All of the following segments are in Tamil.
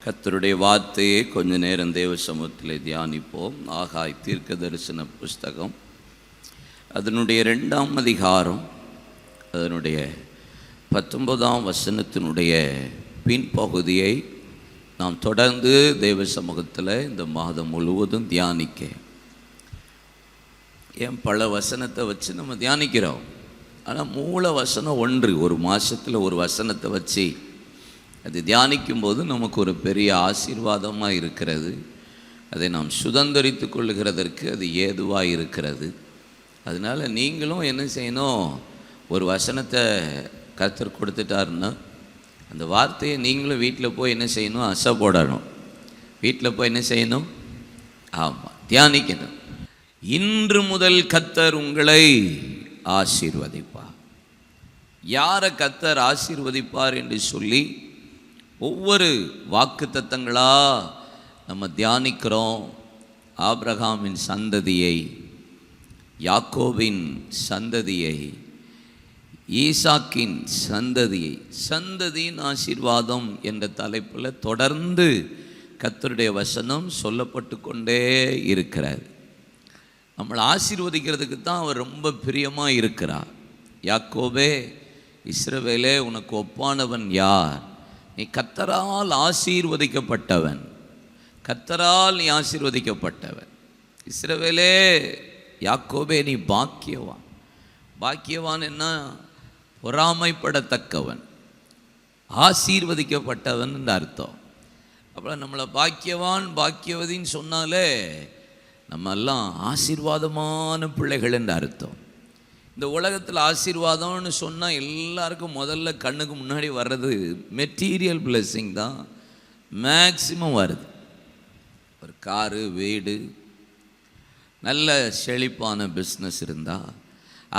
கர்த்தருடைய வார்த்தையை கொஞ்ச நேரம் தேவ சமூகத்தில் தியானிப்போம். ஆகாய் தீர்க்க தரிசன புஸ்தகம் அதனுடைய 2ஆம் அதிகாரம் அதனுடைய 19ஆம் வசனத்தினுடைய பின்பகுதியை நாம் தொடர்ந்து தேவ சமூகத்தில் இந்த மாதம் முழுவதும் தியானிக்க. ஏன் பல வசனத்தை வச்சு நம்ம தியானிக்கிறோம், ஆனால் மூல வசனம் ஒன்று. ஒரு மாதத்தில் ஒரு வசனத்தை வச்சு அது தியானிக்கும்போது நமக்கு ஒரு பெரிய ஆசீர்வாதமாக இருக்கிறது. அதை நாம் சுதந்திரித்து கொள்ளுகிறதற்கு அது ஏதுவாக இருக்கிறது. அதனால் நீங்களும் என்ன செய்யணும், ஒரு வசனத்தை கர்த்தர் கொடுத்துட்டாருன்னா அந்த வார்த்தையை நீங்களும் வீட்டில் போய் என்ன செய்யணும், அசை போடணும். வீட்டில் போய் என்ன செய்யணும், ஆமாம், தியானிக்கணும். இன்று முதல் கர்த்தர் உங்களை ஆசீர்வதிப்பார். யாரை கர்த்தர் ஆசீர்வதிப்பார் என்று சொல்லி ஒவ்வொரு வாக்குத்தத்தங்களா நம்ம தியானிக்கிறோம். ஆபிரகாமின் சந்ததியை, யாக்கோபின் சந்ததியை, ஈசாக்கின் சந்ததியை, சந்ததியின் ஆசீர்வாதம் என்ற தலைப்பில் தொடர்ந்து கர்த்தருடைய வசனம் சொல்லப்பட்டு கொண்டே இருக்கிறார். நம்மளை ஆசீர்வதிக்கிறதுக்கு தான் அவர் ரொம்ப பிரியமாக இருக்கிறார். யாக்கோபே, இஸ்ரவேலே, உனக்கு ஒப்பானவன் யார்? நீ கர்த்தரால் ஆசீர்வதிக்கப்பட்டவன், கர்த்தரால் நீ ஆசீர்வதிக்கப்பட்டவன். இஸ்ரவேலே, யாக்கோபே, நீ பாக்கியவான். பாக்கியவான் என்ன, பொறாமைப்படத்தக்கவன், ஆசீர்வதிக்கப்பட்டவன் என்று அர்த்தம். அப்புறம் நம்மளை பாக்கியவான் பாக்கியவதின்னு சொன்னாலே நம்ம எல்லாம் ஆசீர்வாதமான பிள்ளைகள் என்று அர்த்தம். இந்த உலகத்தில் ஆசீர்வாதம்னு சொன்னால் எல்லாருக்கும் முதல்ல கண்ணுக்கு முன்னாடி வர்றது மெட்டீரியல் பிளெஸ்ஸிங் தான் மேக்சிமம் வருது. ஒரு காரு, வீடு, நல்ல செழிப்பான பிஸ்னஸ் இருந்தால்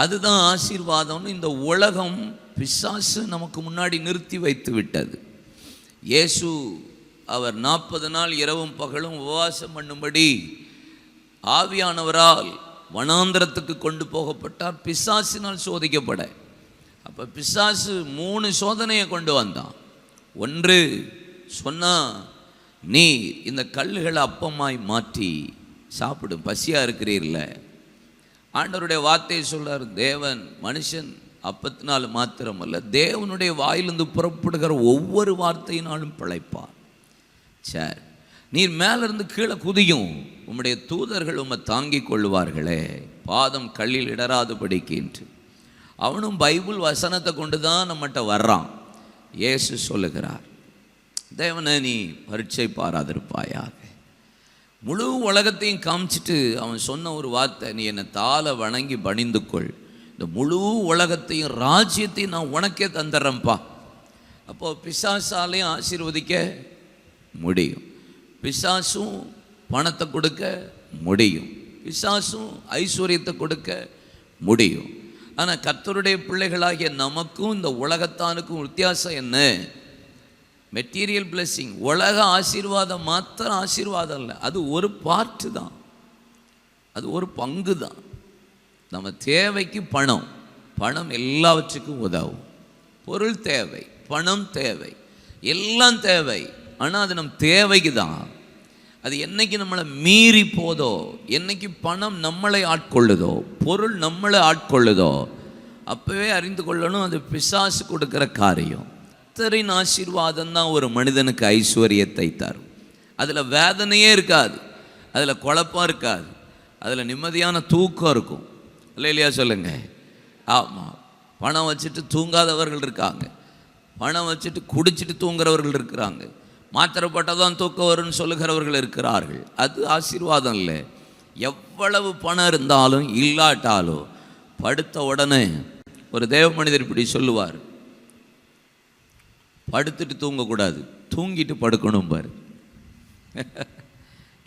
அதுதான் ஆசீர்வாதம்னு இந்த உலகம், பிசாசு நமக்கு முன்னாடி நிறுத்தி வைத்து விட்டது. இயேசு அவர் 40 நாள் இரவும் பகலும் உபவாசம் பண்ணும்படி ஆவியானவரால் வனாந்திரத்துக்கு கொண்டு போகப்பட்டார், பிசாசினால் சோதிக்கப்பட. அப்போ பிசாசு 3 சோதனையை கொண்டு வந்தான். ஒன்று சொன்னா, நீ இந்த கல்லுகளை அப்பமாய் மாற்றி சாப்பிடும், பசியாக இருக்கிறீர்ல. ஆண்டவருடைய வார்த்தையை சொல்றார், தேவன் மனுஷன் அப்பத்தினால் மாத்திரமல்ல, தேவனுடைய வாயிலிருந்து புறப்படுகிற ஒவ்வொரு வார்த்தையினாலும் பிழைப்பார். சரி, நீர் மேலிருந்து கீழே குதியும், உம்முடைய தூதர்கள் உம்மை தாங்கிக் கொள்வார்களே, பாதம் கல்லில் இடராது படிக்கின்று. அவனும் பைபிள் வசனத்தை கொண்டு தான் நம்மகிட்ட வர்றான். இயேசு சொல்லுகிறார், தேவனை நீ பரீட்சை பாராதிருப்பாயாக. முழு உலகத்தையும் காமிச்சிட்டு அவன் சொன்ன ஒரு வார்த்தை, நீ என்னை தாள வணங்கி பணிந்து கொள், இந்த முழு உலகத்தையும் ராஜ்யத்தையும் நான் உனக்கே தந்துடுறேன்ப்பா. அப்போது பிசாசாலையும் ஆசீர்வதிக்க முடியும், பிசாசும் பணத்தை கொடுக்க முடியும், பிசாசும் ஐஸ்வர்யத்தை கொடுக்க முடியும். ஆனால் கர்த்தருடைய பிள்ளைகளாகிய நமக்கும் இந்த உலகத்தானுக்கும் வித்தியாசம் என்ன? மெட்டீரியல் பிளெஸ்ஸிங், உலக ஆசீர்வாதம் மாத்திரம் ஆசீர்வாதம் இல்லை, அது ஒரு பார்ட்டு தான், அது ஒரு பங்கு தான். நம்ம தேவைக்கு பணம், பணம் எல்லாவற்றுக்கும் உதவும். பொருள் தேவை, பணம் தேவை, எல்லாம் தேவை. ஆனால் அது நம் தேவைக்கு தான். அது என்னைக்கு நம்மளை மீறி போதோ, என்னைக்கு பணம் நம்மளை ஆட்கொள்ளுதோ, பொருள் நம்மளை ஆட்கொள்ளுதோ, அப்போவே அறிந்து கொள்ளணும் அது பிசாசு கொடுக்குற காரியம். கர்த்தரின் ஆசீர்வாதம் தான் ஒரு மனிதனுக்கு ஐஸ்வர்யத்தை தரும். அதில் வேதனையே இருக்காது, அதில் குழப்பம் இருக்காது, அதில் நிம்மதியான தூக்கம் இருக்கும். இல்லையா சொல்லுங்க? ஆமாம், பணம் வச்சுட்டு தூங்காதவர்கள் இருக்காங்க, பணம் வச்சுட்டு குடிச்சிட்டு தூங்குறவர்கள் இருக்கிறாங்க, மாத்திரை போட்டால் தூக்கம் வரும்னு சொல்லுகிறவர்கள் இருக்கிறார்கள். அது ஆசீர்வாதம் இல்லை. எவ்வளவு பணம் இருந்தாலும் இல்லாட்டாலும் படுத்த உடனே ஒரு தேவ மனிதர் இப்படி சொல்லுவார், படுத்துட்டு தூங்கக்கூடாது, தூங்கிட்டு படுக்கணும் பாரு.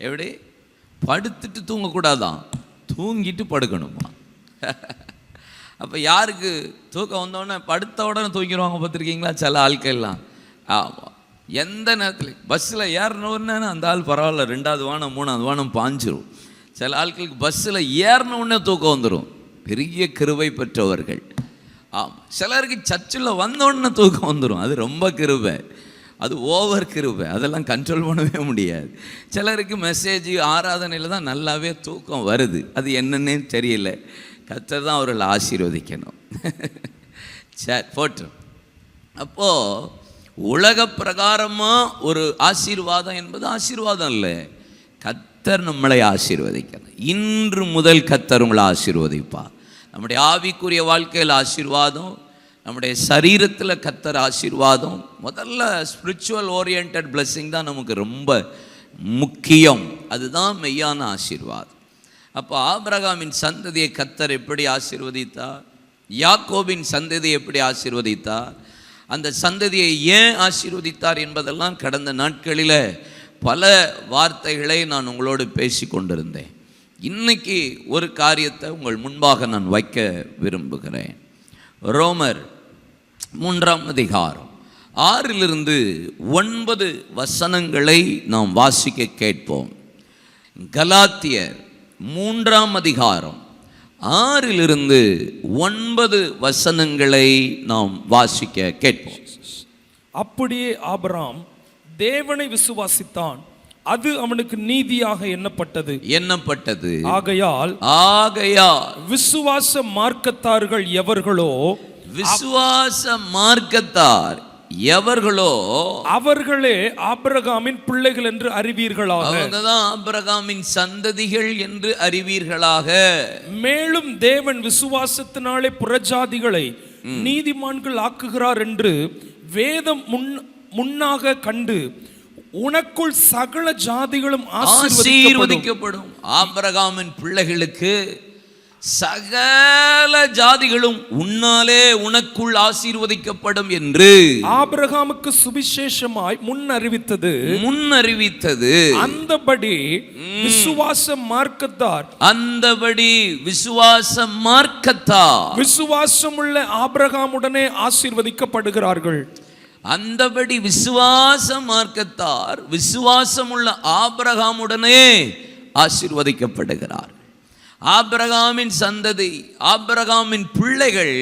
எப்படி? படுத்துட்டு தூங்கக்கூடாதான், தூங்கிட்டு படுக்கணுமா? அப்போ யாருக்கு தூக்கம் வந்தோடனே படுத்த உடனே தூங்கிடுவாங்க பார்த்துருக்கீங்களா சில ஆட்கள்லாம்? ஆமாம், எந்த நேரத்தில் பஸ்ஸில் ஏறினோடனே அந்த ஆள் பரவாயில்ல, 2வது வானம் 3வது வானம் பாஞ்சிரும். சில ஆட்களுக்கு பஸ்ஸில் ஏறினோடனே தூக்கம் வந்துடும், பெரிய கிருபை பெற்றவர்கள். ஆமாம், சிலருக்கு சர்ச்சில் வந்தோடனே தூக்கம் வந்துடும், அது ரொம்ப கிருபை. அது ஓவர் கிருபை, அதெல்லாம் கண்ட்ரோல் பண்ணவே முடியாது. சிலருக்கு மெசேஜ் ஆராதனையில் தான் நல்லாவே தூக்கம் வருது, அது என்னன்னே தெரியல. கர்த்தர் தான் அவர்களை ஆசீர்வதிக்கணும். சரி போட்டு. அப்போது உலக பிரகாரமாக ஒரு ஆசீர்வாதம் என்பது ஆசீர்வாதம் இல்லை, கர்த்தர் நம்மளை ஆசீர்வதிக்கணும். இன்று முதல் கர்த்தர் உங்களை ஆசீர்வதிப்பார். நம்முடைய ஆவிக்குரிய வாழ்க்கையில் ஆசீர்வாதம், நம்முடைய சரீரத்தில் கர்த்தர் ஆசீர்வாதம். முதல்ல ஸ்பிரிச்சுவல் ஓரியன்ட் பிளெஸ்ஸிங் தான் நமக்கு ரொம்ப முக்கியம், அதுதான் மெய்யான ஆசீர்வாதம். அப்போ ஆபிரகாமின் சந்ததியை கர்த்தர் எப்படி ஆசீர்வதித்தார், யாக்கோபின் சந்ததியை எப்படி ஆசீர்வதித்தார், அந்த சந்ததியை ஏன் ஆசீர்வதித்தார் என்பதெல்லாம் கடந்த நாட்களில் பல வார்த்தைகளை நான் உங்களோடு பேசி கொண்டிருந்தேன். இன்னைக்கு ஒரு காரியத்தை உங்கள் முன்பாக நான் வைக்க விரும்புகிறேன். ரோமர் 3ஆம் அதிகாரம் 6-9 வசனங்களை நாம் வாசிக்க கேட்போம். கலாத்தியர் 3ஆம் அதிகாரம் 6-9 வசனங்களை நாம் வாசிக்க கேட்போம். அப்படியே ஆபிரகாம் தேவனை விசுவாசித்தான், அது அவனுக்கு நீதியாக எண்ணப்பட்டது. ஆகையால் விசுவாச மார்க்கத்தார்கள் எவர்களோ, அவர்களே ஆபிரகாமின் பிள்ளைகள் என்று அறிவீர்களாக. அவங்கதான் ஆபிரகாமின் சந்ததிகள் என்று அறிவீர்களாக. மேலும் தேவன் விசுவாசத்தினாலே புறஜாதிகளை நீதிமான்கள் ஆக்குகிறார் என்று வேதம் முன்னாக கண்டு உனக்குள் சகல ஜாதிகளும் ஆசீர்வதிக்கப்படும். ஆபிரகாமின் பிள்ளைகளுக்கு சகல ஜாதிகளும் உன்னாலே உனக்குள் ஆசீர்வதிக்கப்படும் என்று ஆபிரகாமுக்கு சுவிசேஷமாய் முன் அறிவித்தது. அந்தபடி விசுவாச மார்க்கத்தார் விசுவாசமுள்ள ஆபிரகாமுடனே ஆசீர்வதிக்கப்படுகிறார்கள். அந்தபடி விசுவாச மார்க்கத்தார் விசுவாசமுள்ள ஆபிரகாமுடனே ஆசீர்வதிக்கப்படுகிறார். ஆபிரகாமின் சந்ததி, ஆபிரகாமின் பிள்ளைகள்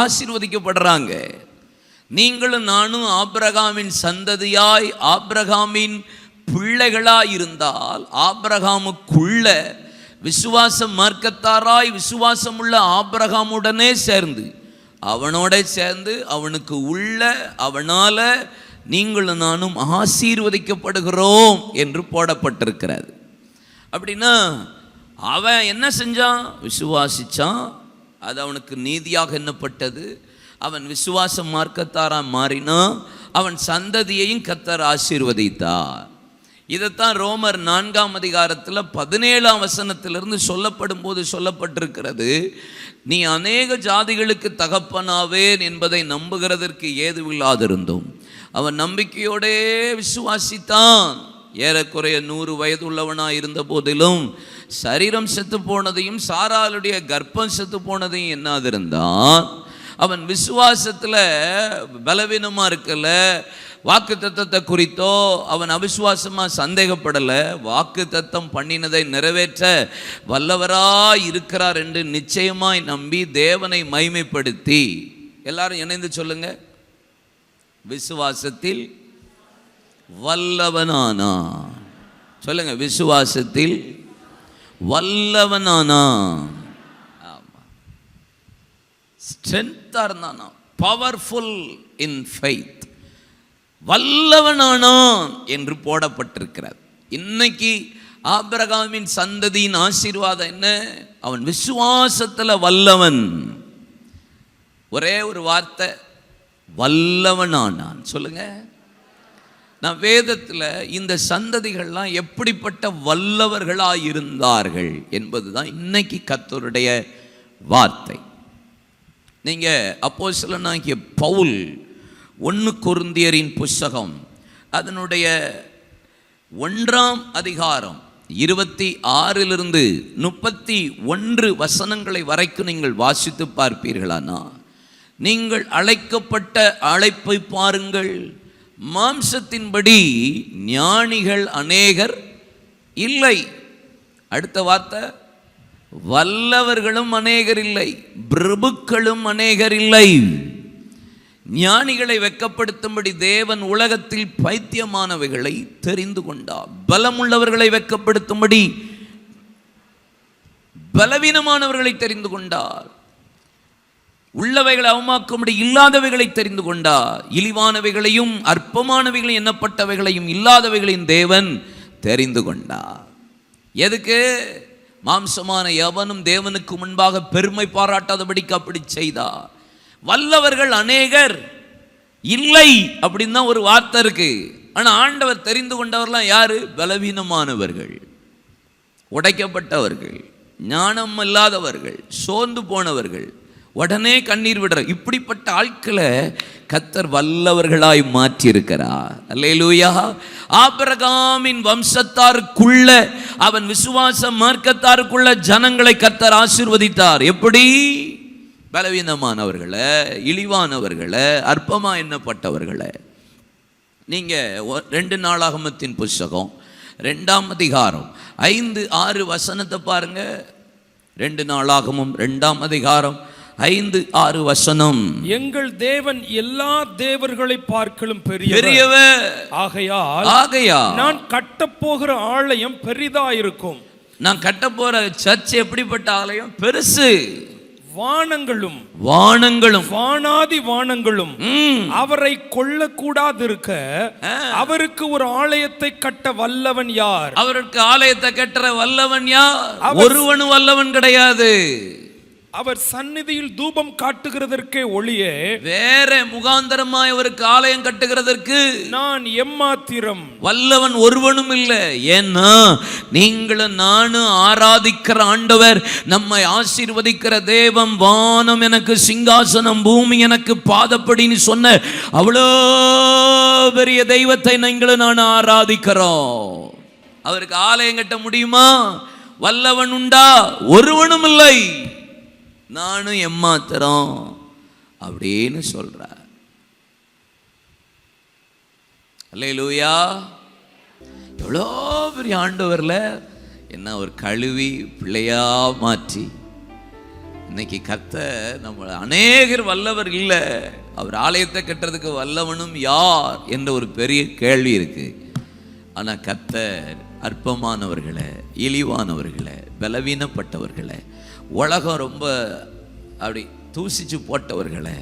ஆசீர்வதிக்கப்படுறாங்க. நீங்களும் நானும் ஆபிரகாமின் சந்ததியாய் ஆபிரகாமின் பிள்ளைகளாய் இருந்தால், ஆபிரகாமுக்குள்ள விசுவாச மார்க்கத்தாராய் விசுவாசமுள்ள ஆபிரகாமுடனே சேர்ந்து, அவனோட சேர்ந்து அவனுக்கு உள்ள அவனால நீங்களும் நானும் ஆசீர்வதிக்கப்படுகிறோம் என்று போடப்பட்டிருக்கிறது. அப்படின்னா அவன் என்ன செஞ்சான்? விசுவாசிச்சான், அது அவனுக்கு நீதியாக எண்ணப்பட்டது. அவன் விசுவாச மார்க்கத்தாராக மாறினான், அவன் சந்ததியையும் கர்த்தர் ஆசீர்வதித்தார். இதைத்தான் ரோமர் 4ஆம் அதிகாரத்தில் 17ஆம் வசனத்திலிருந்து சொல்லப்படும் போது சொல்லப்பட்டிருக்கிறது. நீ அநேக ஜாதிகளுக்கு தகப்பனாவேன் என்பதை நம்புகிறதற்கு ஏதுவில்லாதிருந்தோம். அவன் நம்பிக்கையோடே விசுவாசித்தான். ஏறக்குறைய 100 வயது உள்ளவனாக இருந்த போதிலும் சரீரம் செத்து போனதையும் சாராளுடைய கர்ப்பம் செத்து போனதையும் என்னாதிருந்தான். அவன் விசுவாசத்தில் பலவீனமாக இருக்கல. வாக்கு தத்தத்தை குறித்தோ அவன் அவிசுவாசமாக சந்தேகப்படலை. வாக்கு தத்தம் பண்ணினதை நிறைவேற்ற வல்லவராய் இருக்கிறார் என்று நிச்சயமாய் நம்பி தேவனை மைமைப்படுத்தி, எல்லாரும் இணைந்து சொல்லுங்க, விசுவாசத்தில் வல்லவனானா. சொல்லுங்க, விசுவாசத்தில் வல்லவனானா. ஆமா, ஸ்ட்ரென்த்தா இருந்தானா, பவர்ஃபுல் இன் ஃபெய்த், வல்லவனானான் என்று போடப்பட்டிருக்கிறது. இன்னைக்கு ஆபிரகாமின் சந்ததியின் ஆசீர்வாதம் என்ன? அவன் விசுவாசத்தில் வல்லவன். ஒரே ஒரு வார்த்தை, வல்லவனானான். சொல்லுங்க. நான் வேதத்தில் இந்த சந்ததிகள்லாம் எப்படிப்பட்ட வல்லவர்களாக இருந்தார்கள் என்பதுதான் இன்னைக்கு கர்த்தருடைய வார்த்தை. நீங்கள் அப்போஸ்தலனாகிய பவுல் 1 கொரிந்தியரின் புஸ்தகம் அதனுடைய 1ஆம் அதிகாரம் 26 31 வசனங்களை வரைக்கும் நீங்கள் வாசித்து பார்ப்பீர்களானா, நீங்கள் அழைக்கப்பட்ட அழைப்பை பாருங்கள். மாம்சத்தின்படி ஞானிகள் அநேகர் இல்லை. அடுத்த வார்த்தை, வல்லவர்களும் அநேகர் இல்லை, பிரபுக்களும் அநேகர் இல்லை. ஞானிகளை வெட்கப்படுத்தும்படி தேவன் உலகத்தில் பைத்தியமானவைகளை தெரிந்து கொண்டார். பலமுள்ளவர்களை வெட்கப்படுத்தும்படி பலவீனமானவர்களை தெரிந்து கொண்டார். உள்ளவைகளை அவமாக்கும்படி இல்லாதவைகளை தெரிந்து கொண்டார். இழிவானவைகளையும் அற்பமானவைகளையும் எண்ணப்பட்டவைகளையும் இல்லாதவைகளையும் தேவன் தெரிந்து கொண்டார். எதுக்கு? மாம்சமான எவனும் தேவனுக்கு முன்பாக பெருமை பாராட்டாதபடிக்கு அப்படி செய்தார். வல்லவர்கள் அநேகர் இல்லை அப்படின்னு தான் ஒரு வார்த்தை இருக்கு. ஆனால் ஆண்டவர் தெரிந்து கொண்டவர்லாம் யாரு? பலவீனமானவர்கள், உடைக்கப்பட்டவர்கள், ஞானம் இல்லாதவர்கள், சோர்ந்து போனவர்கள், உடனே கண்ணீர் விடுற இப்படிப்பட்ட ஆட்களை கர்த்தர் வல்லவர்களாய் மாற்றி இருக்கிறார். அல்லேலூயா. ஆபிரகாமின் வம்சத்தாருக்குள்ள, அவன் விசுவாச மார்க்கத்தாருக்குள்ள ஜனங்களை கர்த்தர் ஆசீர்வதித்தார். எப்படி? பலவீனமானவர்களை, இழிவானவர்களை, அற்பமா எண்ணப்பட்டவர்களை. நீங்க 2 நாளாகமத்தின் புஸ்தகம் 2ஆம் அதிகாரம் 5-6 வசனத்தை பாருங்க. 2 நாளாகமும் 2ஆம் அதிகாரம் 5-6 வசனம். எங்கள் தேவன் எல்லா தேவர்களை பார்க்கலும் பெரியவர். ஆகையால் நான் கட்டப்போகிற ஆலயம் பெரிதாயிருக்கும். நான் கட்டப்போற சர்ச் எப்படிப்பட்ட ஆலயம்? பெருசு. வானங்களும் வானாதி வானங்களும் அவரை கொள்ளக்கூடாதிருக்க அவருக்கு ஒரு ஆலயத்தை கட்ட வல்லவன் யார்? அவருக்கு ஆலயத்தை கட்டுற வல்லவன் யார்? ஒருவனும் வல்லவன் கிடையாது. அவர் சந்நிதியில் தூபம் காட்டுகிறதற்கே ஒளிய வேற முகாந்தரமாய் அவருக்கு ஆலயம் கட்டுகிறதற்கு நான் எம்மாத்திரம், வல்லவன் ஒருவனும் இல்லை. ஏன்னா நீங்களும் நானும் ஆராதிக்கிற ஆண்டவர், நம்மை ஆசீர்வதிக்கிற தேவன், வானம் எனக்கு சிங்காசனம், பூமி எனக்கு பாதப்படின்னு சொன்ன அவ்வளோ பெரிய தெய்வத்தை நீங்களும் நானும் ஆராதிக்கிறோம். அவருக்கு ஆலயம் கட்ட முடியுமா? வல்லவன் உண்டா? ஒருவனும் இல்லை. நானும் எம்மாத்திரம் அப்படின்னு சொல்றார். அல்லேலூயா. எவ்வளோ பெரிய ஆண்டவர்ல என்ன ஒரு கழுவி பிள்ளையா மாற்றி இன்னைக்கு கர்த்தர் நம்ம அநேகர் வல்லவர் இல்லை, அவர் ஆலயத்தை கட்டுறதுக்கு வல்லவனும் யார் என்ற ஒரு பெரிய கேள்வி இருக்கு. ஆனால் கர்த்தர் அற்பமானவர்களை, இழிவானவர்களை, பலவீனப்பட்டவர்களை, உலகம் ரொம்ப அப்படி தூசிச்சு போட்டவர்களை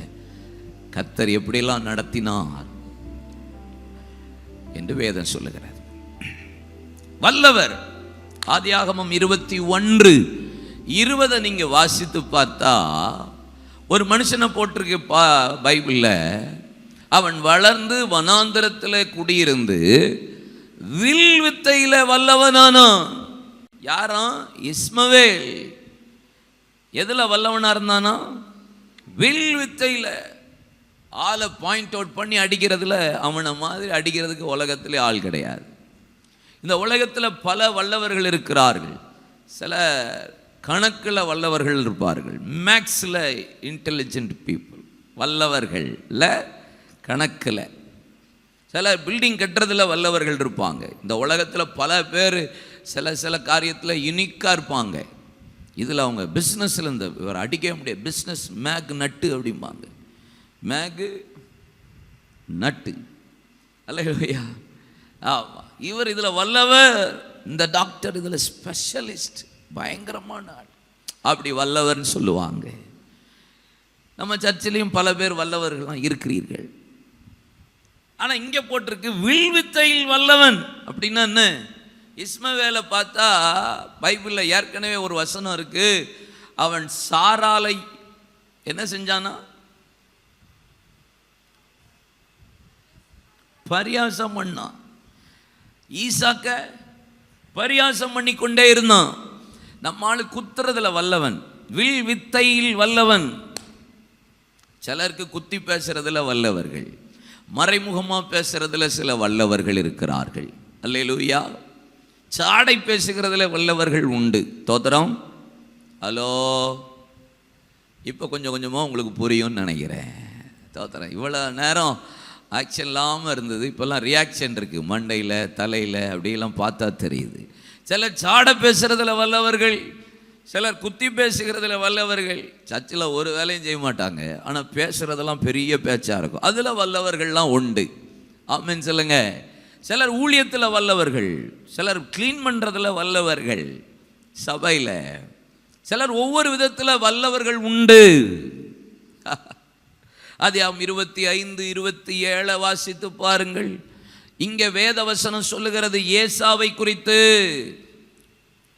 கர்த்தர் எப்படியெல்லாம் நடத்தினார் என்று வேதம் சொல்லுகிறது. வல்லவர். ஆதியாகமம் 21:20 நீங்க வாசித்து பார்த்தா ஒரு மனுஷனை போட்டிருக்கு பைபிள்ல. அவன் வளர்ந்து வனாந்தரத்தில் குடியிருந்து வில் வித்தையில வல்லவனானான். யாராம்? இஸ்மவேல். எதுல வல்லவனா இருந்தானா? வில் வித்தையில. ஆளை பாயிண்ட் அவுட் பண்ணி அடிக்கிறதுல அவனை மாதிரி அடிக்கிறதுக்கு உலகத்திலே ஆள் கிடையாது. இந்த உலகத்தில் பல வல்லவர்கள் இருக்கிறார்கள். சில கணக்கில் வல்லவர்கள் இருப்பார்கள், மேக்ஸில் இன்டெலிஜென்ட் பீப்புள், வல்லவர்கள் கணக்கில். சில பில்டிங் கட்டுறதுல வல்லவர்கள் இருப்பாங்க. இந்த உலகத்தில் பல பேர் சில காரியத்தில் யுனிக்காக இருப்பாங்க. இதில் அவங்க பிஸ்னஸில் இந்த இவர் அடிக்கவே முடியாது. பிஸ்னஸ் மேக் நட்டு அப்படிம்பாங்க. மேகு நட்டு. அல்லேலூயா. ஆமாம், இவர் இதில் வல்லவர். இந்த டாக்டர் இதில் ஸ்பெஷலிஸ்ட், பயங்கரமான ஆள், அப்படி வல்லவர்னு சொல்லுவாங்க. நம்ம சர்ச்சிலையும் பல பேர் வல்லவர்கள்லாம் இருக்கிறீர்கள். ஆனால் இங்கே போட்டிருக்கு வில் வித்தையில் வல்லவன். அப்படின்னா என்ன? இஸ்மவேலை பார்த்தா பைபிளில் ஏற்கனவே ஒரு வசனம் இருக்கு. அவன் சாராலை என்ன செஞ்சானா? பரியாசம் பண்ணான். ஈசாக்க பரியாசம் பண்ணி கொண்டே இருந்தான். நம்மால் குத்துறதுல வல்லவன், வில் வித்தையில் வல்லவன். சிலருக்கு குத்தி பேசுறதுல வல்லவர்கள், மறைமுகமாக பேசுறதுல சில வல்லவர்கள் இருக்கிறார்கள். அல்லேலூயா. சாடை பேசுகிறதுல வல்லவர்கள் உண்டு. தோத்திரம். ஹலோ, இப்போ கொஞ்சம் கொஞ்சமாக உங்களுக்கு புரியும்னு நினைக்கிறேன். தோத்திரம். இவ்வளோ நேரம் ஆக்ஷன் இல்லாமல் இருந்தது, இப்போல்லாம் ரியாக்ஷன் இருக்குது. மண்டையில், தலையில் அப்படியெல்லாம் பார்த்தா தெரியுது. சில சாடை பேசுகிறதுல வல்லவர்கள், சிலர் குத்தி பேசுகிறதுல வல்லவர்கள், சர்ச்சில் ஒரு வேலையும் செய்ய மாட்டாங்க, ஆனால் பேசுகிறதெல்லாம் பெரிய பேச்சாக இருக்கும். அதில் வல்லவர்கள்லாம் உண்டு. ஆமென் சொல்லுங்க. சிலர் ஊழியத்தில் வல்லவர்கள், சிலர் க்ளீன் பண்ணுறதுல வல்லவர்கள், சபையில் சிலர் ஒவ்வொரு விதத்தில் வல்லவர்கள் உண்டு. ஆதியாகமம் 25:27 வாசித்து பாருங்கள். இங்கே வேதவசனம் சொல்லுகிறது ஏசாவை குறித்து.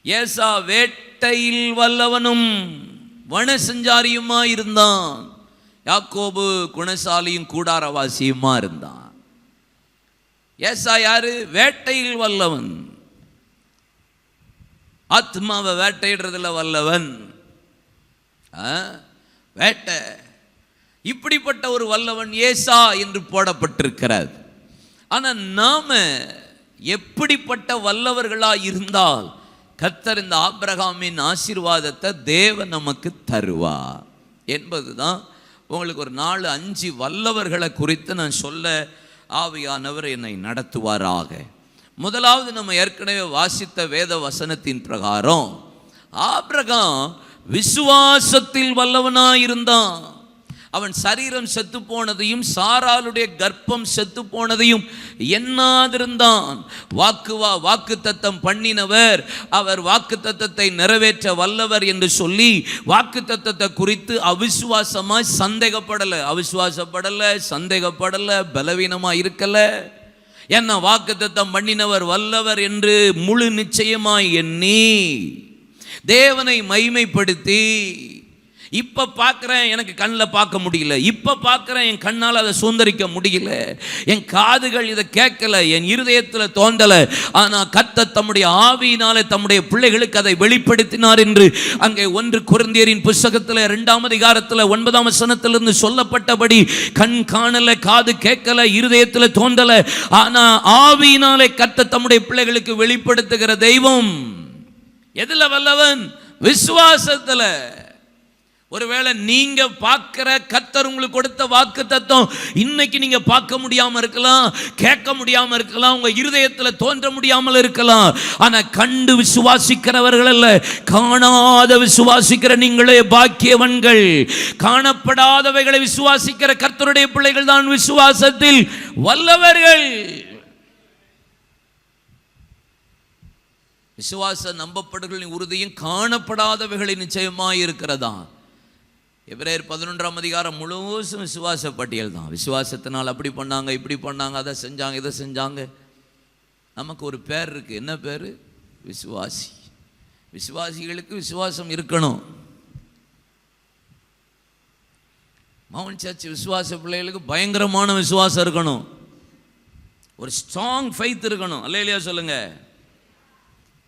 ஏசா வேட்டையில் வல்லவனும் வனசஞ்சாரியுமா இருந்தான். யாக்கோபு குணசாலியும் கூடாரவாசியுமா இருந்தான். ஏசா யாரு? வேட்டையில் வல்லவன், ஆத்மாவை வேட்டையிடுறதுல வல்லவன். வேட்டை, இப்படிப்பட்ட ஒரு வல்லவன் ஏசா என்று போடப்பட்டிருக்கிறது. ஆனால் நாம எப்படிப்பட்ட வல்லவர்களா இருந்தால் கர்த்தர் இந்த ஆபிரகாமின் ஆசீர்வாதத்தை தேவன் நமக்கு தருவார் என்பதுதான். உங்களுக்கு ஒரு 4-5 வல்லவர்களை குறித்து நான் சொல்ல ஆவியானவர் என்னை நடத்துவாராக. முதலாவது, நம்ம ஏற்கனவே வாசித்த வேத வசனத்தின் பிரகாரம் ஆபிரகாம் விசுவாசத்தில் வல்லவனாயிருந்தான். அவன் சரீரம் செத்து போனதையும் சாராளுடைய கர்ப்பம் செத்து போனதையும் எண்ணாதிருந்தான். வாக்கு தத்தம் பண்ணினவர், அவர் வாக்கு தத்தத்தை நிறைவேற்ற வல்லவர் என்று சொல்லி வாக்கு தத்தத்தை குறித்து அவிசுவாசமாய் சந்தேகப்படலை, பலவீனமா இருக்கல. என்ன வாக்கு தத்தம் பண்ணினவர் வல்லவர் என்று முழு நிச்சயமாய் எண்ணி தேவனை மகிமைப்படுத்தி, இப்ப பார்க்கிறேன், எனக்கு கண்ணில் பார்க்க முடியல, இப்ப பார்க்கிறேன், என் கண்ணால் அதை சுதந்திரிக்க முடியல, என் காதுகள் இதை கேட்கல, என் இருதயத்தில் தோன்றல, ஆனா கர்த்தர் தம்முடைய ஆவியினாலே தம்முடைய பிள்ளைகளுக்கு அதை வெளிப்படுத்தினார் என்று அங்கே 1 கொரிந்தியரின் புத்தகத்தில் 2ஆம் அதிகாரத்தில் 9ஆம் வசனத்திலிருந்து சொல்லப்பட்டபடி கண் காணல, காது கேட்கல, இருதயத்தில் தோன்றல, ஆனா ஆவியினாலே கர்த்தர் தம்முடைய பிள்ளைகளுக்கு வெளிப்படுத்துகிற தெய்வம். எதுல வல்லவன்? விசுவாசத்துல. ஒருவேளை நீங்க பார்க்கிற கர்த்தர் உங்களுக்கு கொடுத்த வாக்கு தத்தம் இன்னைக்கு நீங்க பார்க்க முடியாம இருக்கலாம், கேட்க முடியாம இருக்கலாம், உங்க இருதயத்தில் தோன்ற முடியாமல் இருக்கலாம். ஆனா கண்டு விசுவாசிக்கிறவர்கள் அல்ல, காணாத விசுவாசிக்கிற நீங்களே பாக்கியவன்கள். காணப்படாதவைகளை விசுவாசிக்கிற கர்த்தருடைய பிள்ளைகள் தான் விசுவாசத்தில் வல்லவர்கள். விசுவாச நம்பப்படுகளின் உறுதியும் காணப்படாதவைகளின் நிச்சயமாய் இருக்கிறதா. எபிரேயர் 11ஆம் அதிகாரம் முழுவதும் விசுவாச பட்டியல் தான். விசுவாசத்தினால் அப்படி பண்ணாங்க, இப்படி பண்ணாங்க, அதை செஞ்சாங்க, இதை செஞ்சாங்க. நமக்கு ஒரு பேர் இருக்கு. என்ன பேர்? விசுவாசி. விசுவாசிகளுக்கு விசுவாசம் இருக்கணும். மவுண்ட் சர்ச் விசுவாச பிள்ளைகளுக்கு பயங்கரமான விசுவாசம் இருக்கணும். ஒரு ஸ்ட்ராங் ஃபெய்த் இருக்கணும். அல்லேலூயா சொல்லுங்க.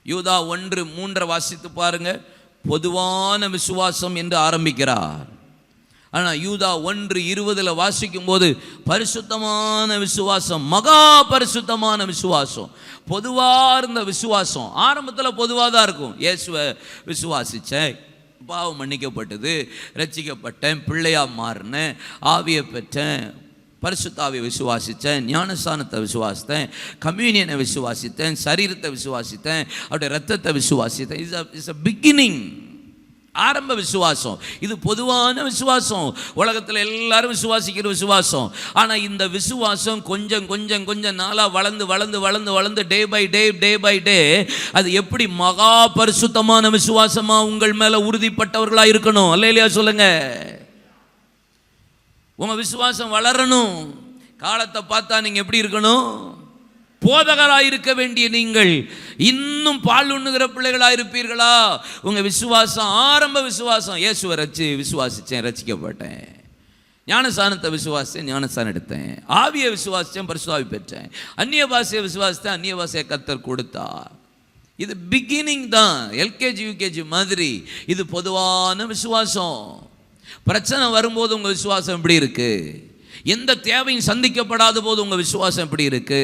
யூதா 1:3 வாசித்து பாருங்க. பொதுவான விசுவாசம் என்று ஆரம்பிக்கிறார். ஆனால் யூதா 1:20 வாசிக்கும் போது பரிசுத்தமான விசுவாசம், மகா பரிசுத்தமான விசுவாசம், பொதுவாக இருந்த விசுவாசம். ஆரம்பத்தில் பொதுவாக தான் இருக்கும். இயேசுவை விசுவாசித்தேன், பாவம் மன்னிக்கப்பட்டது, ரட்சிக்கப்பட்டேன், பிள்ளையா மாறினேன், ஆவியை பெற்றேன், பரிசுத்தாவியை விசுவாசித்தேன், ஞானஸ்தானத்தை விசுவாசித்தேன், கம்யூனியனை விசுவாசித்தேன், சரீரத்தை விசுவாசித்தேன், அவருடைய ரத்தத்தை விசுவாசித்தேன். இட்ஸ் a பிகினிங், ஆரம்ப விசுவாசம். இது பொதுவான விசுவாசம், உலகத்தில் எல்லாரும் விசுவாசிக்கிற விசுவாசம். ஆனால் இந்த விசுவாசம் கொஞ்சம் கொஞ்சம் கொஞ்சம் நாளாக வளர்ந்து வளர்ந்து வளர்ந்து வளர்ந்து டே பை டே அது எப்படி மகா பரிசுத்தமான விசுவாசமாக உங்கள் மேலே உறுதிப்பட்டவர்களாக இருக்கணும். அல்லேலூயா சொல்லுங்க. உங்க விசுவாசம் வளரணும். காலத்தை பார்த்தா நீங்க எப்படி இருக்கணும்? போதகராக இருக்க வேண்டிய நீங்கள் இன்னும் பால் உண்ணுகிற பிள்ளைகளாக இருப்பீர்களா? உங்க விசுவாசம் ஆரம்ப விசுவாசம், இயேசுவை விசுவாசித்தேன், ரட்சிக்கப்பட்டேன், ஞானஸ்தானத்தை விசுவாசித்தேன், ஞானஸ்தானம் எடுத்தேன், ஆவியை விசுவாசித்தேன், பரிசுத்தாவி பெற்றேன், அந்நிய பாஷையை விசுவாசித்தேன், அந்நிய பாஷையை கர்த்தர் கொடுத்தார். இது பிகினிங் தான். எல்கேஜி யூகேஜி மாதிரி இது பொதுவான விசுவாசம். பிரச்சனை வரும்போது உங்கள் விசுவாசம் எப்படி இருக்கு? எந்த தேவையும் சந்திக்கப்படாத போது உங்கள் விசுவாசம் எப்படி இருக்கு?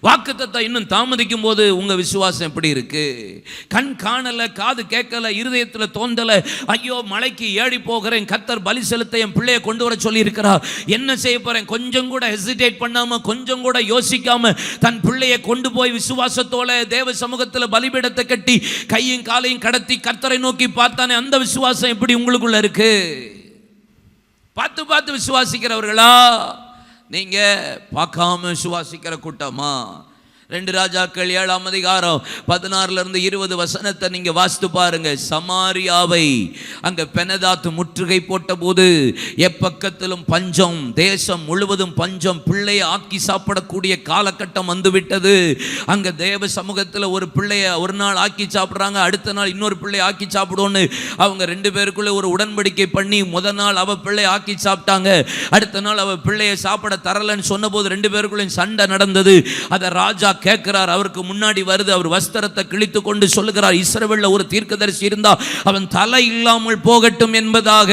வாக்குத்தத்தம் இன்னும் தாமதிக்கும் போது உங்கள் விசுவாசம் எப்படி இருக்கு? கண் காணலை, காது கேட்கலை, இருதயத்தில் தோன்றலை, ஐயோ மலைக்கு ஏறி போகிறேன், கர்த்தர் பலி செலுத்த என் பிள்ளையை கொண்டு வர சொல்லி இருக்கிறார், என்ன செய்ய போகிறேன், கொஞ்சம் கூட ஹெசிடேட் பண்ணாமல், கொஞ்சம் கூட யோசிக்காம தன் பிள்ளையை கொண்டு போய் விசுவாசத்தோட தேவ சமூகத்தில் பலிபீடத்தை கட்டி கையும் காலையும் கடத்தி கர்த்தரை நோக்கி பார்த்தானே, அந்த விசுவாசம் எப்படி உங்களுக்குள்ள இருக்கு? பார்த்து பார்த்து விசுவாசிக்கிறவர்களா நீங்க? பார்க்காம விசுவாசிக்கிற கூட்டமா? 2 ராஜாக்கள் 7ஆம் அதிகாரம் 16 வசனத்தை நீங்க வாசித்து பாருங்க. சமாரியாவை அங்க பெனதாத்து முற்றுகை போட்ட போது எப்பக்கத்திலும் பஞ்சம், தேசம் முழுவதும் பஞ்சம், பிள்ளையை ஆக்கி சாப்பிடக்கூடிய காலகட்டம் வந்துவிட்டது. அங்க தேவ சமூகத்தில் ஒரு பிள்ளைய ஒரு நாள் ஆக்கி சாப்பிட்றாங்க, அடுத்த நாள் இன்னொரு பிள்ளை ஆக்கி சாப்பிடுவோன்னு அவங்க 2 பேருக்குள்ள ஒரு உடன்படிக்கை பண்ணி முதல் நாள் அவ பிள்ளை ஆக்கி சாப்பிட்டாங்க, அடுத்த நாள் அவ பிள்ளையை சாப்பிட தரலன்னு சொன்ன போது 2 பேருக்குள்ள சண்டை நடந்தது. அதை ராஜா கேட்கிறார், அவருக்கு முன்னாடி வருது, அவர் வஸ்திரத்தை கிழித்து கொண்டு சொல்லுகிறார், இஸ்ரவேல்ல ஒரு தீர்க்கதரிசி இருந்தா அவன் தலை இல்லாமல் போகட்டும் என்பதாக.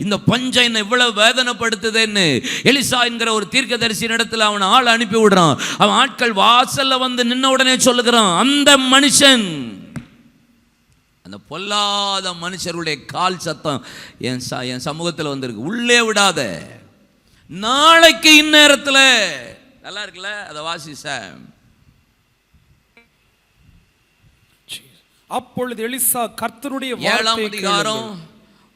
இந்த பஞ்சம் என்ன இவ்வளவு வேதனைப்படுத்துதுன்னு எலிசா என்கிற ஒரு தீர்க்கதரிசி இடத்துல அவன் ஆள் அனுப்பி விடுறான். அவன் ஆட்கள் வாசல்ல வந்து நின்ன உடனே சொல்லுகிறான், அந்த மனுஷன், அந்த பொல்லாத மனுஷருடைய கால் சத்தம் என் சமூகத்தில் வந்திருக்கு, உள்ளே விடாத, நாளைக்கு இந்நேரத்தில். நல்லா இருக்குல்ல? அதை வாசிச்ச. அப்பொழுது எலிசா கர்த்தருடைய 7ஆம் அதிகாரம்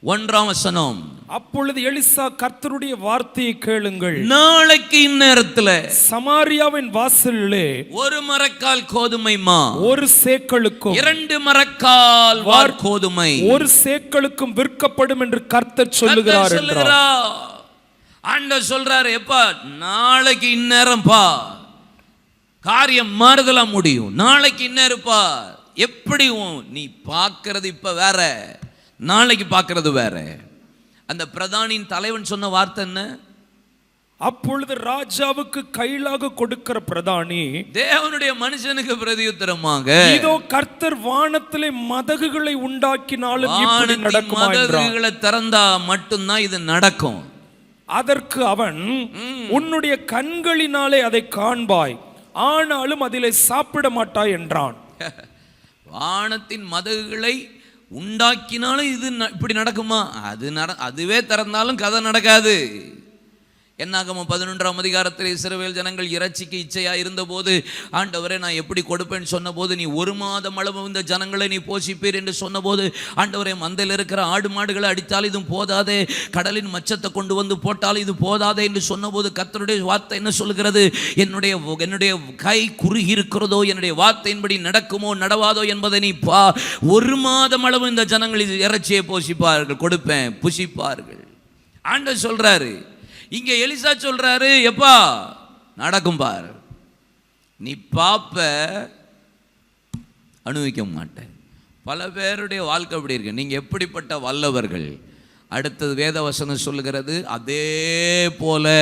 1ஆம் வசனம். அப்பொழுது எலிசா கர்த்தருடைய வார்த்தையை கேளுங்கள், நாளைக்கு இந்நேரத்தில் சமாரியாவின் வாசலிலே 1 மரக்கால் கோதுமை மா 1 சேக்கலுக்கும் 2 மரக்கால் கோதுமை 1 சேக்கலுக்கும் விற்கப்படும் என்று கர்த்தர் சொல்லுகிறார் என்றார். ஆண்டவர் சொல்றாரு, எப்பா நாளைக்கு இந்நேரம்பா காரியம் மாறுதலா முடியும், நாளைக்கு இந்நேரப்பா. எப்படி நீ பார்க்கறது இப்ப வேற, நாளைக்கு பார்க்கறது வேற. அந்த பிரதானின் தலைவன் சொன்ன வார்த்தை என்ன? அப்பொழுது ராஜாவுக்கு கையிலாக கொடுக்கிற பிரதானி தேவனுடைய மனுஷனுக்கு பிரதியுத்தரமாக, இதோ கர்த்தர் வானத்திலே மதகுகளை உண்டாக்கினாலும் இப்படி நடக்குமா என்றார். மதகுகளை திறந்தா மட்டும்தான் இது நடக்கும். அதற்கு அவன், உன்னுடைய கண்களினாலே அதை காண்பாய், ஆனாலும் அதிலே சாப்பிட மாட்டாய் என்றான். வானத்தின் மதகுகளை உண்டாக்கினாலும் இது இப்படி நடக்குமா? அதுவே திறந்தாலும் கதை நடக்காது. என்னாகமம் 11ஆம் அதிகாரத்தில் இஸ்ரவேல் ஜனங்கள் இறைச்சிக்கு இச்சையா இருந்தபோது, ஆண்டவரே நான் எப்படி கொடுப்பேன்னு சொன்னபோது, நீ 1 மாதம் அளவு இந்த ஜனங்களை நீ போஷிப்பீர் என்று சொன்னபோது, ஆண்டவரே மந்தையில் இருக்கிற ஆடு மாடுகளை அடித்தால் இதுவும் போதாதே, கடலின் மச்சத்தை கொண்டு வந்து போட்டால் இது போதாதே என்று சொன்னபோது கர்த்தருடைய வார்த்தை என்ன சொல்கிறது? என்னுடைய கை குறுகி இருக்கிறதோ, என்னுடைய வார்த்தையின்படி நடக்குமோ நடவாதோ என்பதை நீ 1 மாதம் அளவு இந்த ஜனங்கள் இறைச்சியை போஷிப்பார்கள், கொடுப்பேன், புசிப்பார்கள். ஆண்டவர் சொல்றாரு. இங்க எலிசா சொல்றாரு, எப்பா நடக்கும் பாரு, நீ பாப்ப, அனுபவிக்க மாட்டேன். பல பேருடைய வாழ்க்கை அப்படி இருக்கு. நீங்க எப்படிப்பட்ட வல்லவர்கள்? அடுத்தது வேதவசனம் சொல்லுகிறது, அதே போல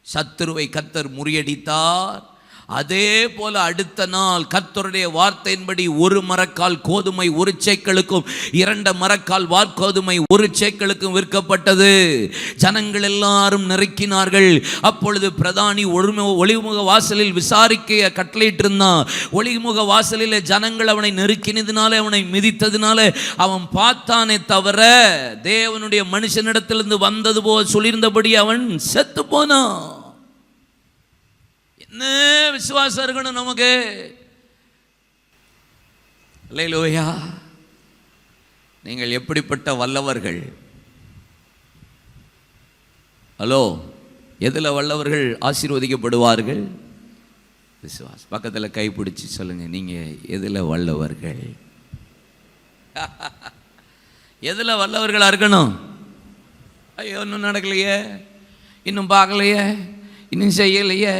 சத்துருவை கர்த்தர் முறியடித்தார், அதே போல அடுத்த நாள் கர்த்தருடைய வார்த்தையின்படி 1 மரக்கால் கோதுமை 1 சேக்கலுக்கும் 2 மரக்கால் வார்கோதுமை 1 சேக்கலுக்கும் விற்கப்பட்டது. ஜனங்கள் எல்லாரும் நெருக்கினார்கள். அப்பொழுது பிரதானி ஒளிமுக வாசலில் விசாரிக்க கட்டளையிட்டிருந்தான். ஒளிமுக வாசலில் ஜனங்கள் அவனை நெருக்கினதுனால, அவனை மிதித்ததுனால அவன் பார்த்தானே தவிர தேவனுடைய மனுஷனிடத்திலிருந்து வந்தது போல் சொல்லியிருந்தபடி அவன் செத்து போனான். என்ன விசுவாசம் இருக்கணும் நமக்கு? அல்லேலூயா. நீங்கள் எப்படிப்பட்ட வல்லவர்கள்? ஹலோ, எதில் வல்லவர்கள் ஆசீர்வதிக்கப்படுவார்கள்? விசுவாசம். பக்கத்தில் கைப்பிடிச்சு சொல்லுங்க, நீங்க எதில் வல்லவர்கள்? எதில் வல்லவர்களாக இருக்கணும்? ஐயோ இன்னும் நடக்கலையே, இன்னும் பார்க்கலையே, இன்னும் செய்யலையே,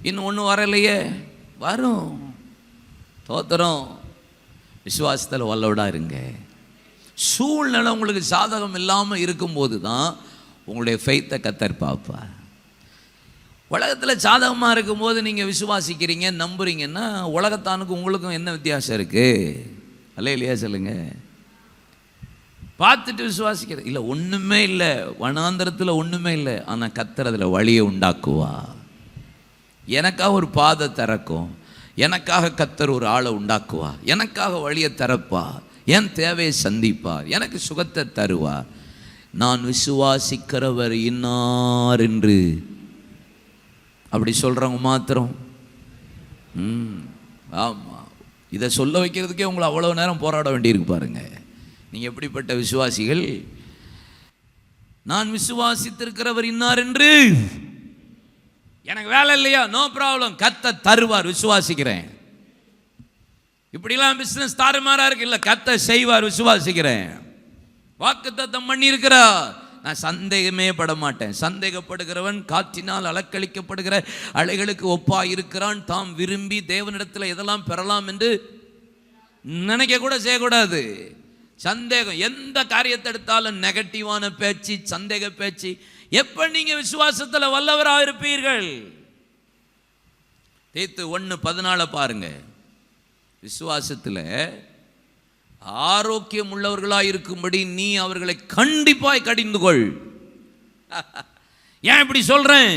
இன்னும் ஒன்றும் வரலையே. வரும், தோத்திரம். விசுவாசத்தில் வல்லவடா இருங்க. சூழ்நிலை உங்களுக்கு சாதகம் இல்லாமல் இருக்கும்போது தான் உங்களுடைய ஃபெய்த்தை கர்த்தர் பார்ப்பா. உலகத்தில் சாதகமாக இருக்கும்போது நீங்கள் விசுவாசிக்கிறீங்க, நம்புறீங்கன்னா உலகத்தானுக்கும் உங்களுக்கும் என்ன வித்தியாசம் இருக்குது? அல்ல இல்லையா சொல்லுங்க. பார்த்துட்டு விசுவாசிக்கிறது இல்லை. ஒன்றுமே இல்லை, வனாந்தரத்தில் ஒன்றுமே இல்லை. ஆனால் கர்த்தர் அதில் வழியை உண்டாக்குவா. எனக்காக ஒரு பாதை திறக்கும், எனக்காக கர்த்தர் ஒரு ஆளை உண்டாக்குவா, எனக்காக வழியை திறப்பா, என் தேவையை சந்திப்பார், எனக்கு சுகத்தை தருவார். நான் விசுவாசிக்கிறவர் இன்னார் என்று அப்படி சொல்கிறவங்க மாத்திரம். ஆமாம், இதை சொல்ல வைக்கிறதுக்கே உங்களை அவ்வளோ நேரம் போராட வேண்டியிருக்கு பாருங்க. நீங்கள் எப்படிப்பட்ட விசுவாசிகள்? நான் விசுவாசித்திருக்கிறவர் இன்னார் என்று. எனக்கு வேலை இல்லையா? நோ ப்ராப்ளம், கர்த்தர் தருவார், விசுவாசிக்கிறேன். இப்படிலாம் பிஸ்னஸ் தாறுமாறா இருக்கு, இல்லை கர்த்தர் செய்வார், விசுவாசிக்கிறேன். வாக்குத்தத்தம் பண்ணியிருக்கிறார், நான் சந்தேகமே பட மாட்டேன். சந்தேகப்படுகிறவன் காற்றினால் அலக்களிக்கப்படுகிற அலைகளுக்கு ஒப்பாய் இருக்கிறான். தாம் விரும்பி தேவனிடத்தில் எதெல்லாம் பெறலாம் என்று நினைக்க கூட செய்யக்கூடாது. சந்தேகம், எந்த காரியத்தை எடுத்தாலும் நெகட்டிவான பேச்சு, சந்தேக பேச்சு. எப்ப நீங்க விசுவாசத்தில் வல்லவராக இருப்பீர்கள்? தீத்து 1:14 பாருங்க. விசுவாசத்தில் ஆரோக்கியம் உள்ளவர்களாக இருக்கும்படி நீ அவர்களை கண்டிப்பாய் கடிந்து கொள். ஏன் இப்படி சொல்றேன்?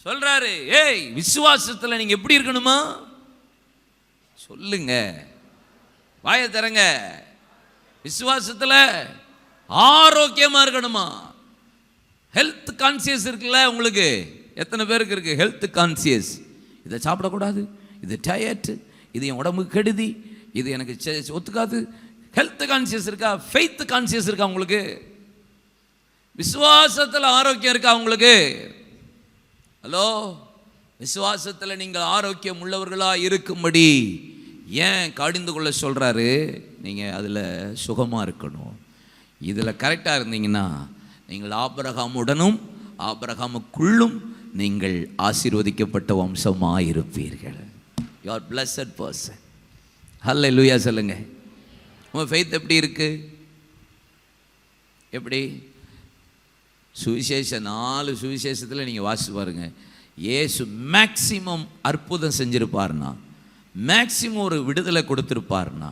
சொல்றாரு, ஏய் விசுவாசத்தில் நீங்க எப்படி இருக்கணுமா சொல்லுங்க, வாயை தரங்க. விசுவாசத்தில் ஆரோக்கியமா இருக்கணுமா? ஹெல்த் கான்சியஸ் இருக்குல்ல உங்களுக்கு? எத்தனை பேருக்கு இருக்கு ஹெல்த் கான்சியஸ்? இதை சாப்பிடக்கூடாது, இது டயட், இது என் உடம்புக்கு கெடுதி, இது எனக்கு ஒத்துக்காது. ஹெல்த் கான்சியஸ் இருக்கா? ஃபெய்த் கான்சியஸ் இருக்கா உங்களுக்கு? விசுவாசத்தில் ஆரோக்கியம் இருக்கா உங்களுக்கு? ஹலோ, விசுவாசத்தில் நீங்கள் ஆரோக்கியம் உள்ளவர்களாக இருக்கும்படி ஏன் கடிந்து கொள்ள சொல்கிறாரு? நீங்கள் அதில் சுகமாக இருக்கணும். இதில் கரெக்டாக இருந்தீங்கன்னா நீங்கள் ஆபிரகாமுடனும் ஆபிரகாமுக்குள்ளும் நீங்கள் ஆசீர்வதிக்கப்பட்ட வம்சமாக இருப்பீர்கள். You are blessed person. Hallelujah சொல்லுங்க. உங்கள் ஃபெய்த் எப்படி இருக்கு? எப்படி? சுவிசேஷம் 4 சுவிசேஷத்தில் நீங்கள் வாசிச்சு பாருங்க. இயேசு மேக்சிமம் அற்புதம் செஞ்சிருப்பார்னா, மேக்சிமம் ஒரு விடுதலை கொடுத்திருப்பார்னா,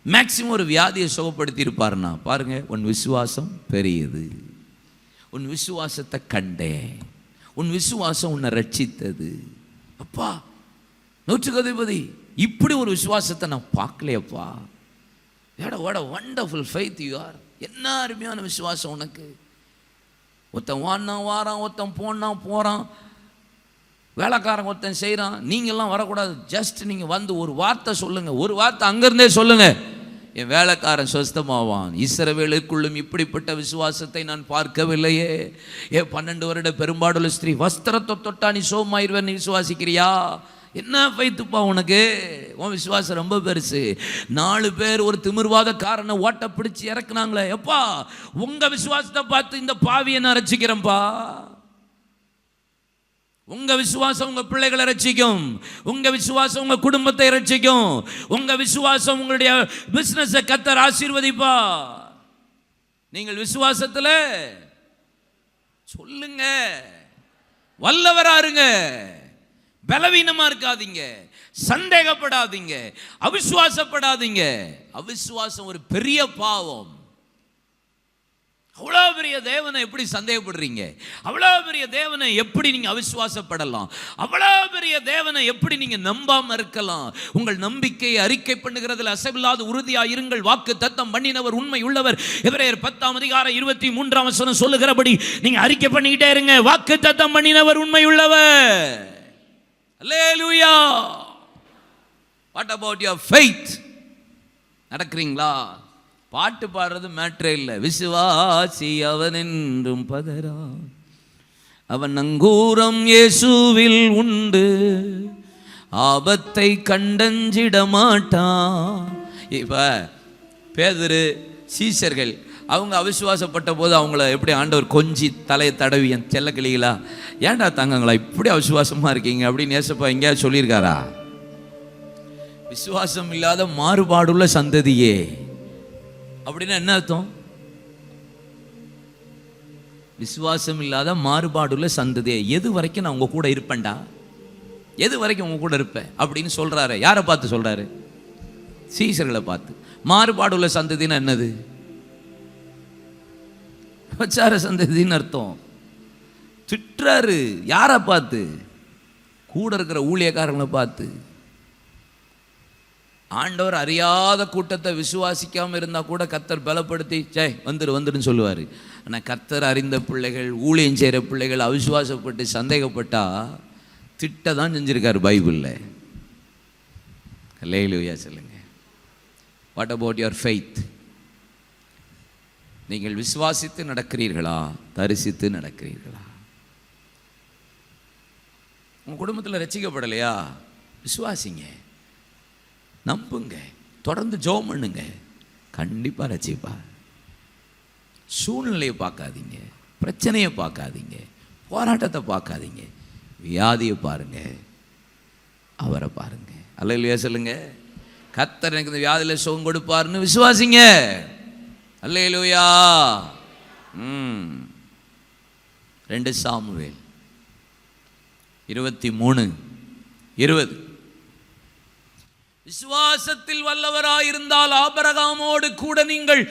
மேக்சிமம் ஒரு வியாதியை சுகப்படுத்தி இருப்பார்னா பாருங்க. உன் விசுவாசம் பெரியது, உன் விசுவாசத்தை கண்டேன், உன் விசுவாசம் உன்னை ரட்சித்தது. அப்பா 100க்கு அதிபதி, இப்படி ஒரு விசுவாசத்தை நான் பார்க்கலையப்பா. What a wonderful faith you are. என்ன அருமையான விசுவாசம் உனக்கு. ஒருத்தன் வாரான், ஒருத்தன் போகிறான், வேலைக்காரன் ஒருத்தன் செய்கிறான். நீங்கள்லாம் வரக்கூடாது. ஜஸ்ட் நீங்கள் வந்து ஒரு வார்த்தை சொல்லுங்கள், ஒரு வார்த்தை அங்கேருந்தே சொல்லுங்கள், என் வேலைக்காரன் சொஸ்தமாவான். இஸ்ரவேலுக்குள்ளும் இப்படிப்பட்ட விசுவாசத்தை நான் பார்க்கவில்லையே. 12 வருட பெரும்பாடுள்ள ஸ்திரீ வஸ்திரத்தை தொட்டா நீ சோமாயிருவேன், நீ விசுவாசிக்கிறியா? என்ன ஃபெய்த்துப்பா உனக்கு? உன் விசுவாசம் ரொம்ப பெருசு. 4 பேர் ஒரு திமிர்வாதக்காரனை ஓட்ட பிடிச்சி இறக்குனாங்களே, எப்பா உங்க விசுவாசத்தை பார்த்து இந்த பாவியை நான் ரட்சிக்கிறேன்ப்பா. உங்க விசுவாசம் உங்க பிள்ளைகளை ரட்சிக்கும், உங்க விசுவாசம் உங்க குடும்பத்தை ரட்சிக்கும், உங்க விசுவாசம் உங்களுடைய பிசினஸை கர்த்தர் ஆசீர்வதிப்பா. நீங்கள் விசுவாசத்தில் சொல்லுங்க, வல்லவராருங்க. பலவீனமா இருக்காதீங்க, சந்தேகப்படாதீங்க, அவிசுவாசப்படாதீங்க. அவிசுவாசம் ஒரு பெரிய பாவம். அவ்வளோ பெரிய தேவனை எப்படி சந்தேகப்படுறீங்க? அவ்வளோ பெரிய தேவனை எப்படி நீங்க அவிசுவாசப்படலாம்? அவ்வளோ பெரிய தேவனை எப்படி நீங்க நம்பாம இருக்கலாம்? உங்கள் நம்பிக்கையை அறிக்கை பண்ணுகிறதில் அசைவில்லாத உறுதியாக இருங்கள். வாக்கு தத்தம் பண்ணினவர் உண்மை உள்ளவர். எபிரேயர் 10:23 சொல்லுகிறபடி நீங்க அறிக்கை பண்ணிக்கிட்டே இருங்க. வாக்கு தத்தம் பண்ணினவர் உண்மை உள்ளவர். Hallelujah. What about your faith? நடக்கிறீங்களா? பாட்டு பாடுறது மேட்ரே இல்லை. விசுவாசி அவன் என்றும் பதறா, அவன் நங்கூரம் இயேசுவில் உண்டு, ஆபத்தை கண்டஞ்சிட மாட்டான். இப்போ பேதுரு சீஷர்கள் அவங்க அவிசுவாசப்பட்ட போது அவங்கள எப்படி ஆண்டவர் கொஞ்சி தலையை தடவி, என் செல்ல கிளிகளா ஏன்டா தங்கங்களா இப்படி அவிசுவாசமாக இருக்கீங்க அப்படின்னு ஏசப்பா எங்கேயாவது சொல்லியிருக்காரா? விசுவாசம் இல்லாத மாறுபாடுள்ள சந்ததியே அப்படின்னா என்ன அர்த்தம்? விசுவாசம் இல்லாத மாறுபாடுள்ள சந்ததியே. எது வரைக்கும் நான் உங்க கூட இருப்பேன்டா, எது வரைக்கும் உங்க கூட இருப்பேன் அப்படின்னு சொல்றாரு. யாரை பார்த்து சொல்றாரு? சீஷர்களை பார்த்து. மாறுபாடுள்ள சந்ததினா என்னது? விபச்சார சந்ததின்னு அர்த்தம். திட்டுறாரு. யாரை பார்த்து? கூட இருக்கிற ஊழியக்காரங்களை பார்த்து. ஆண்டவர் அறியாத கூட்டத்தை விசுவாசிக்காமல் இருந்தால் கூட கர்த்தர் பலப்படுத்தி வந்துடுன்னு சொல்லுவார். ஆனால் கர்த்தர் அறிந்த பிள்ளைகள், ஊழியம் செய்கிற பிள்ளைகள் அவிசுவாசப்பட்டு சந்தேகப்பட்டா திட்ட தான் செஞ்சுருக்காரு பைபிளில். அல்லேலூயா சொல்லுங்க. What about your faith? நீங்கள் விசுவாசித்து நடக்கிறீர்களா, தரிசித்து நடக்கிறீர்களா? உங்கள் குடும்பத்தில் ரட்சிக்கப்படலையா? விசுவாசிங்க, நம்புங்க, தொடர்ந்து ஜெபம் பண்ணுங்க, கண்டிப்பாக ரட்சிப்பா. சூழ்நிலையை பார்க்காதீங்க, பிரச்சனையை பார்க்காதீங்க, போராட்டத்தை பார்க்காதீங்க, வியாதியை பாருங்க, அவரை பாருங்க. அல்லேலூயா சொல்லுங்க. கர்த்தர் எனக்கு இந்த வியாதியில் சுகம் கொடுப்பாருன்னு விசுவாசிங்க. அல்லேலூயா. 2 சாமுவேல் 23:20. விசுவாசத்தில் வல்லவராயிருந்தால் ஆபிரகாமோடு கூட நீங்கள்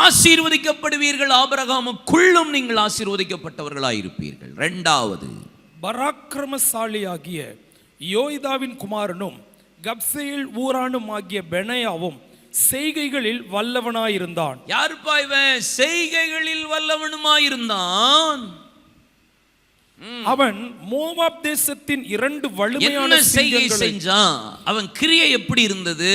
ஆசீர்வதிக்கப்படுவீர்கள், ஆபிரகாமுக்குள்ளும் நீங்கள் ஆசீர்வதிக்கப்பட்டவர்களாயிருப்பீர்கள். 2வது, பராக்கிரமசாலியாகிய யோய்தாவின் குமாரனும் கப்சேல் ஊரானும் ஆகிய பெனாயாவும் செய்கைகளில் வல்லவனாயிருந்தான். யாருப்பா இவன்? செய்கைகளில் வல்லவனுமாயிருந்தான். அவன் மோவாப் தேசத்தின் 2 வலிமையான சிங்கங்களை செஞ்சான். அவன் கிரியை எப்படி இருந்தது?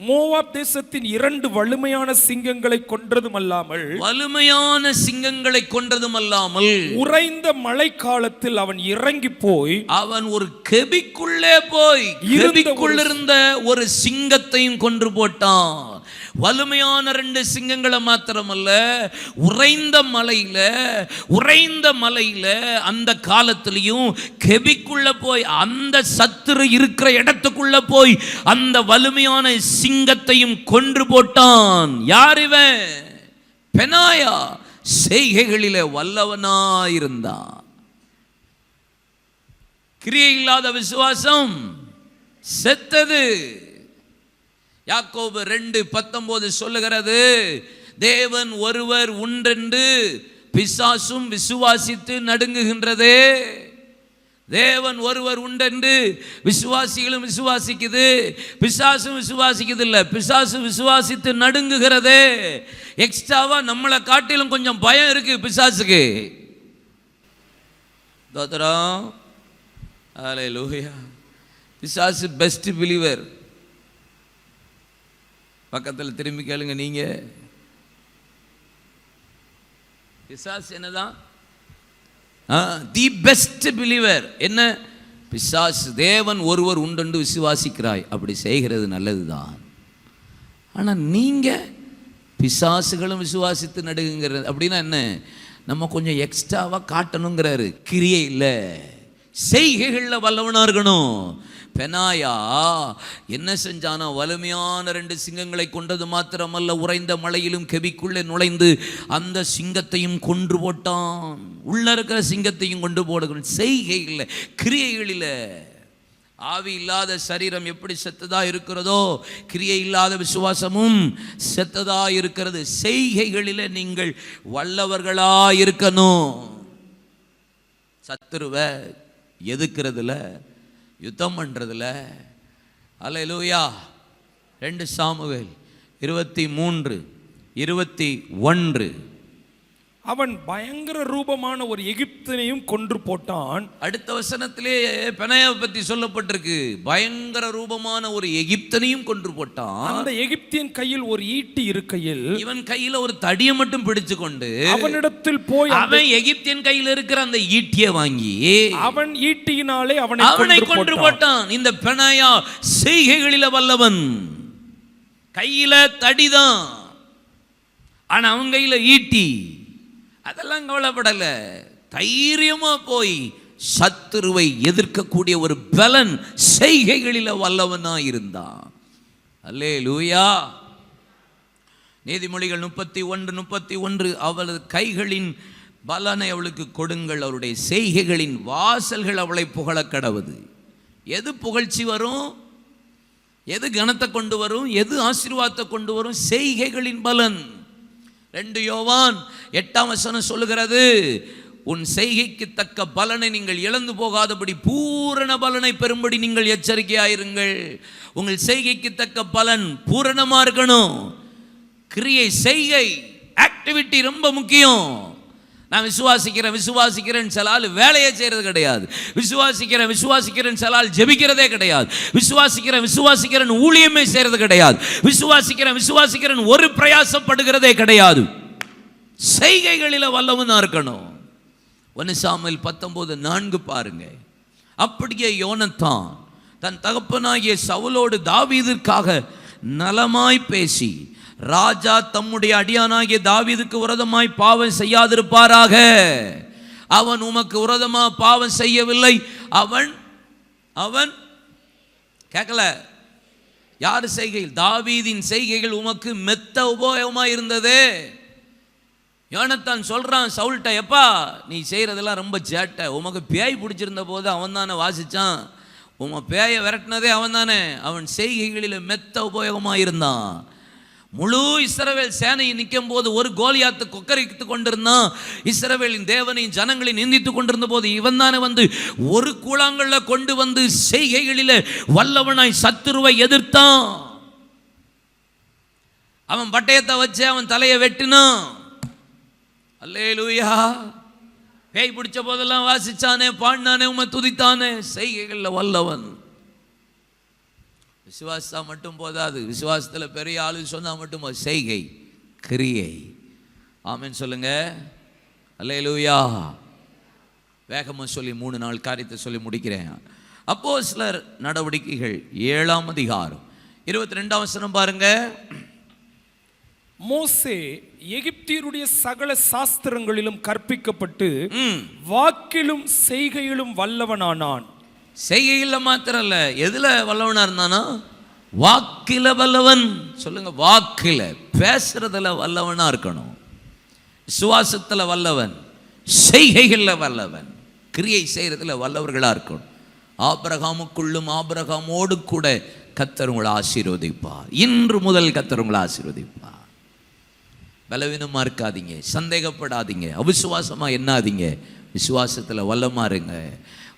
மோவாப் தேசத்தின் 2 வலிமையான சிங்கங்களை கொன்றதுமல்லாமல், வலிமையான சிங்கங்களை கொன்றதுமல்லாமல், உறைந்த மழை காலத்தில் அவன் இறங்கி போய், அவன் ஒரு கெபிக்குள்ளே போய் கெபிக்குள்ளிருந்த ஒரு சிங்கத்தையும் கொன்று போட்டான். வலிமையான 2 சிங்கங்களை மாத்திரமல்ல, உறைந்த மலையில அந்த காலத்திலையும் கெபிக்குள்ள போய், அந்த சத்துரு இருக்கிற இடத்துக்குள்ள போய் அந்த வலிமையான சிங்கத்தையும் கொன்று போட்டான். யார் இவன்? பெனாயா. செய்கைகளிலே வல்லவனாயிருந்தான். கிரியை இல்லாத விசுவாசம் செத்தது. யாக்கோபு 2:19 சொல்லுகிறது, தேவன் ஒருவர் உண்டென்று பிசாசும் விசுவாசித்து நடுங்குகின்றதே. தேவன் ஒருவர் உண்டென்று விசுவாசிகளும் விசுவாசிக்குது, பிசாசும் விசுவாசிக்குது இல்லை. பிசாசு விசுவாசித்து நடுங்குகிறதே. எக்ஸ்ட்ராவா நம்மளை காட்டிலும் கொஞ்சம் பயம் இருக்கு பிசாசுக்கு. தோத்திரம். அல்லேலூயா. பிசாசு பெஸ்ட் பிலீவர். பக்கத்தில் திரும்பி கேளுங்க. நீங்க பிசாசு என்னதான்? The best believer. என்ன? பிசாசு தேவன் ஒருவர் உண்டென்று விசுவாசிக்கிறாய், அப்படி செய்கிறது நல்லதுதான். ஆனால் நீங்க பிசாசுகளும் விசுவாசித்து நடுங்குங்கிறது அப்படின்னா என்ன? நம்ம கொஞ்சம் எக்ஸ்ட்ராவாக காட்டணுங்கிறாரு. கிரியை இல்லை, செய்கைகளில் வல்லவனாக இருக்கணும். பெனாயா என்ன செஞ்சானா? வலிமையான 2 சிங்கங்களை கொண்டது மாத்திரமல்ல, உறைந்த மலையிலும் கெபிக்குள்ளே நுழைந்து அந்த சிங்கத்தையும் கொன்று போட்டான். உள்ள இருக்கிற சிங்கத்தையும் கொண்டு போடுகிறோம். செய்கைகளில், கிரியைகளில். ஆவி இல்லாத சரீரம் எப்படி செத்ததா இருக்கிறதோ, கிரியை இல்லாத விசுவாசமும் செத்ததா இருக்கிறது. செய்கைகளில் நீங்கள் வல்லவர்களா இருக்கணும். சத்துருவை எதுக்கிறதுல, யுத்தம் பண்றதுல. அல்லேலூயா. 2 சாமுவேல் 23:21. அவன் பயங்கர ரூபமான ஒரு எகிப்தியனையும் கொன்று போட்டான். அடுத்த வசனத்திலே பெனாயாவை பற்றி சொல்லப்பட்டிருக்கு. பயங்கர ரூபமான ஒரு எகிப்தியனையும் கொன்று போட்டான். அந்த எகிப்தியன் கையில் ஒரு ஈட்டி இருக்கையில், இவன் கையில ஒரு தடியை மட்டும் பிடிச்சு கொண்டு அவனிடத்தில் போய், அவன் எகிப்தியன் கையில் இருக்கிற அந்த ஈட்டியை வாங்கி அவன் ஈட்டியினாலே அவனை கொன்று போட்டான். இந்த பெனாயா செய்கைகளில வல்லவன். கையில தடிதான், ஆனா அவன் கையில ஈட்டி. அதெல்லாம் கவலைப்படல. தைரியமா போய் சத்துருவை எதிர்க்கக்கூடிய ஒரு பலன் செய்கைகளில் வல்லவனா இருந்தான். அல்லேலூயா. நீதிமொழிகள் 31:31. அவளது கைகளின் பலனை அவளுக்கு கொடுங்கள், அவளுடைய செய்கைகளின் வாசல்கள் அவளை புகழ கடவுது. எது புகழ்ச்சி வரும்? எது கனத்தை கொண்டு வரும்? எது ஆசீர்வாதத்தை கொண்டு வரும்? செய்கைகளின் பலன். 2 யோவான் 8ஆம் வசனம் சொல்லுகிறது, உன் செய்கைக்கு தக்க பலனை நீங்கள் இழந்து போகாதபடி பூரண பலனை பெறும்படி நீங்கள் எச்சரிக்கையாயிருங்கள். உங்கள் செய்கைக்கு தக்க பலன் பூரணமா இருக்கணும். கிரியை, செய்கை, ஆக்டிவிட்டி ரொம்ப முக்கியம். நான் விசுவாசிக்கிறேன் சொல்லால் வேலையை செய்யறது கிடையாது. விசுவாசிக்கிறேன் சொல்லால் ஜெபிக்கிறதே கிடையாது. விசுவாசிக்கிறேன் ஊழியமே செய்யறது கிடையாது. விசுவாசிக்கிறேன் ஒரு பிரயாசப்படுகிறதே கிடையாது. செய்கைகளில் வல்லவனா இருக்கணும். 1 சாமுவேல் 19:4 பாருங்க. அப்படியே யோனத்தான் தன் தகப்பனாகிய சவுலோடு தாவீதிற்காக நலமாய் பேசி, ராஜா தம்முடைய அடியானாகிய தாவீதுக்கு விரோதமாய் பாவம் செய்யாதிருப்பாராக, அவன் உமக்கு விரோதமா பாவம் செய்யவில்லை, அவன் கேட்கல. யார் செய்கையில்? தாவீதின் செய்கைகள் உமக்கு மெத்த உபயோகமாக இருந்தது. யோனத்தான் சொல்றான் சவுல்ட்ட, எப்பா நீ செய்யறதெல்லாம் ரொம்ப சேட்டை, உமக்கு பேய் பிடிச்சிருந்த போது அவன் தானே வாசிச்சான், உம பேயை விரட்டினதே அவன் தானே, அவன் செய்கைகளில் மெத்த உபயோகமாக இருந்தான். முழு இஸ்ரவேல் சேனையை நிற்கும் போது ஒரு கோலியாத்து கொக்கரித்து கொண்டிருந்தான். இஸ்ரவேலின் தேவனையும் ஜனங்களையும் நிந்தித்து கொண்டிருந்த போது இவன் தானே வந்து ஒரு கூழாங்கல்ல கொண்டு வந்து செய்கைகளில் வல்லவனாய் சத்துருவை எதிர்த்தான். அவன் பட்டயத்தை வச்சு அவன் தலையை வெட்டினான். அல்லேலூயா. பேய் பிடிச்ச போதெல்லாம் வாசிச்சானே, பாடினானே, உம்மை துதித்தானே. செய்கைகளில் வல்லவன். விசுவாசா மட்டும் போதாது, விசுவாசத்தில் பெரிய ஆளு சொன்னா மட்டும் செய்கை, கிரியை. ஆமென் சொல்லுங்க. அல்லேலூயா. வேகமா சொல்லி 3-4 காரியத்தை சொல்லி முடிக்கிறேன். அப்போஸ்தலர் நடவடிக்கைகள் 7ஆம் அதிகாரம் 22ஆம் வசனம் பாருங்க. மோசே எகிப்தியருடைய சகல சாஸ்திரங்களிலும் கற்பிக்கப்பட்டு வாக்கிலும் செய்கையிலும் வல்லவனானான். செய்கையில் மாத்திரம் இல்ல, எதுல வல்லவனா இருந்தானா? வாக்கில வல்லவன். சொல்லுங்க, வாக்கில, பேசுறதுல வல்லவனா இருக்கணும். விசுவாசத்துல வல்லவன், செய்கைகள்ல வல்லவன், கிரியை செய்யறதுல வல்லவர்களா இருக்கணும். ஆபிரகாமுக்குள்ளும் ஆபிரகாமோடு கூட கர்த்தர் உங்களை ஆசீர்வதிப்பார். இன்று முதல் கர்த்தர் உங்களை ஆசீர்வதிப்பார். பலவீனமா இருக்காதீங்க, சந்தேகப்படாதீங்க, அவிசுவாசமா எண்ணாதீங்க. விசுவாசத்துல வல்லமா இருங்க,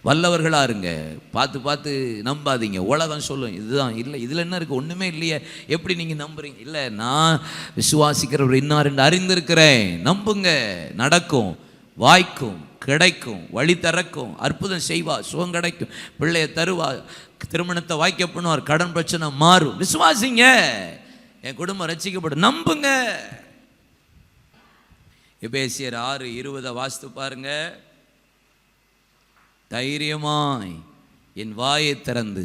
வல்லவர்களா இருங்க. பார்த்து நம்பாதீங்க. உலகம் சொல்லும் இதுதான், இல்லை இதில் என்ன இருக்குது, ஒன்றுமே இல்லையே, எப்படி நீங்கள் நம்புறீங்க? இல்லை, நான் விசுவாசிக்கிறவர் இன்னார் என்று அறிந்திருக்கிறேன். நம்புங்க, நடக்கும், வாய்க்கும், கிடைக்கும், வழி திறக்கும், அற்புதம் செய்வா, சுகம் கிடைக்கும், பிள்ளைய தருவா, திருமணத்தை வாய்க்க பண்ணுவார், கடன் பிரச்சனை மாறும். விசுவாசிங்க, என் குடும்பம் ரட்சிக்கப்படும். நம்புங்க. எபேசியர் 6:20 வாசித்து பாருங்க. தைரியமாய் என் வாயை திறந்து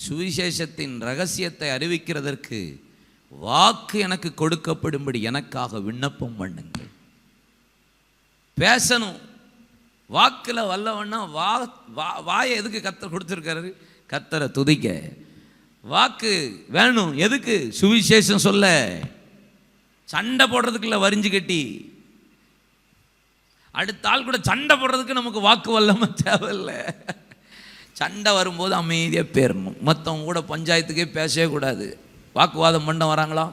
சுவிசேஷத்தின் ரகசியத்தை அறிவிக்கிறதற்கு வாக்கு எனக்கு கொடுக்கப்படும்படி எனக்காக விண்ணப்பம் பண்ணுங்கள். பேசணும். வாக்கில் வல்லவன்னா வாயை எதுக்கு கர்த்தர் கொடுத்துருக்காரு? கர்த்தரை துதிக்க. வாக்கு வேணும். எதுக்கு? சுவிசேஷம் சொல்ல. சண்டை போடுறதுக்குள்ள வரிஞ்சு கட்டி அடுத்த ஆள் கூட சண்டை போடுறதுக்கு நமக்கு வாக்கு வல்லமை தேவையில்லை. சண்டை வரும்போது அமைதியாக பேரணும். மற்றவங்க கூட பஞ்சாயத்துக்கே பேசவே கூடாது. வாக்குவாதம் பண்ண வராங்களா,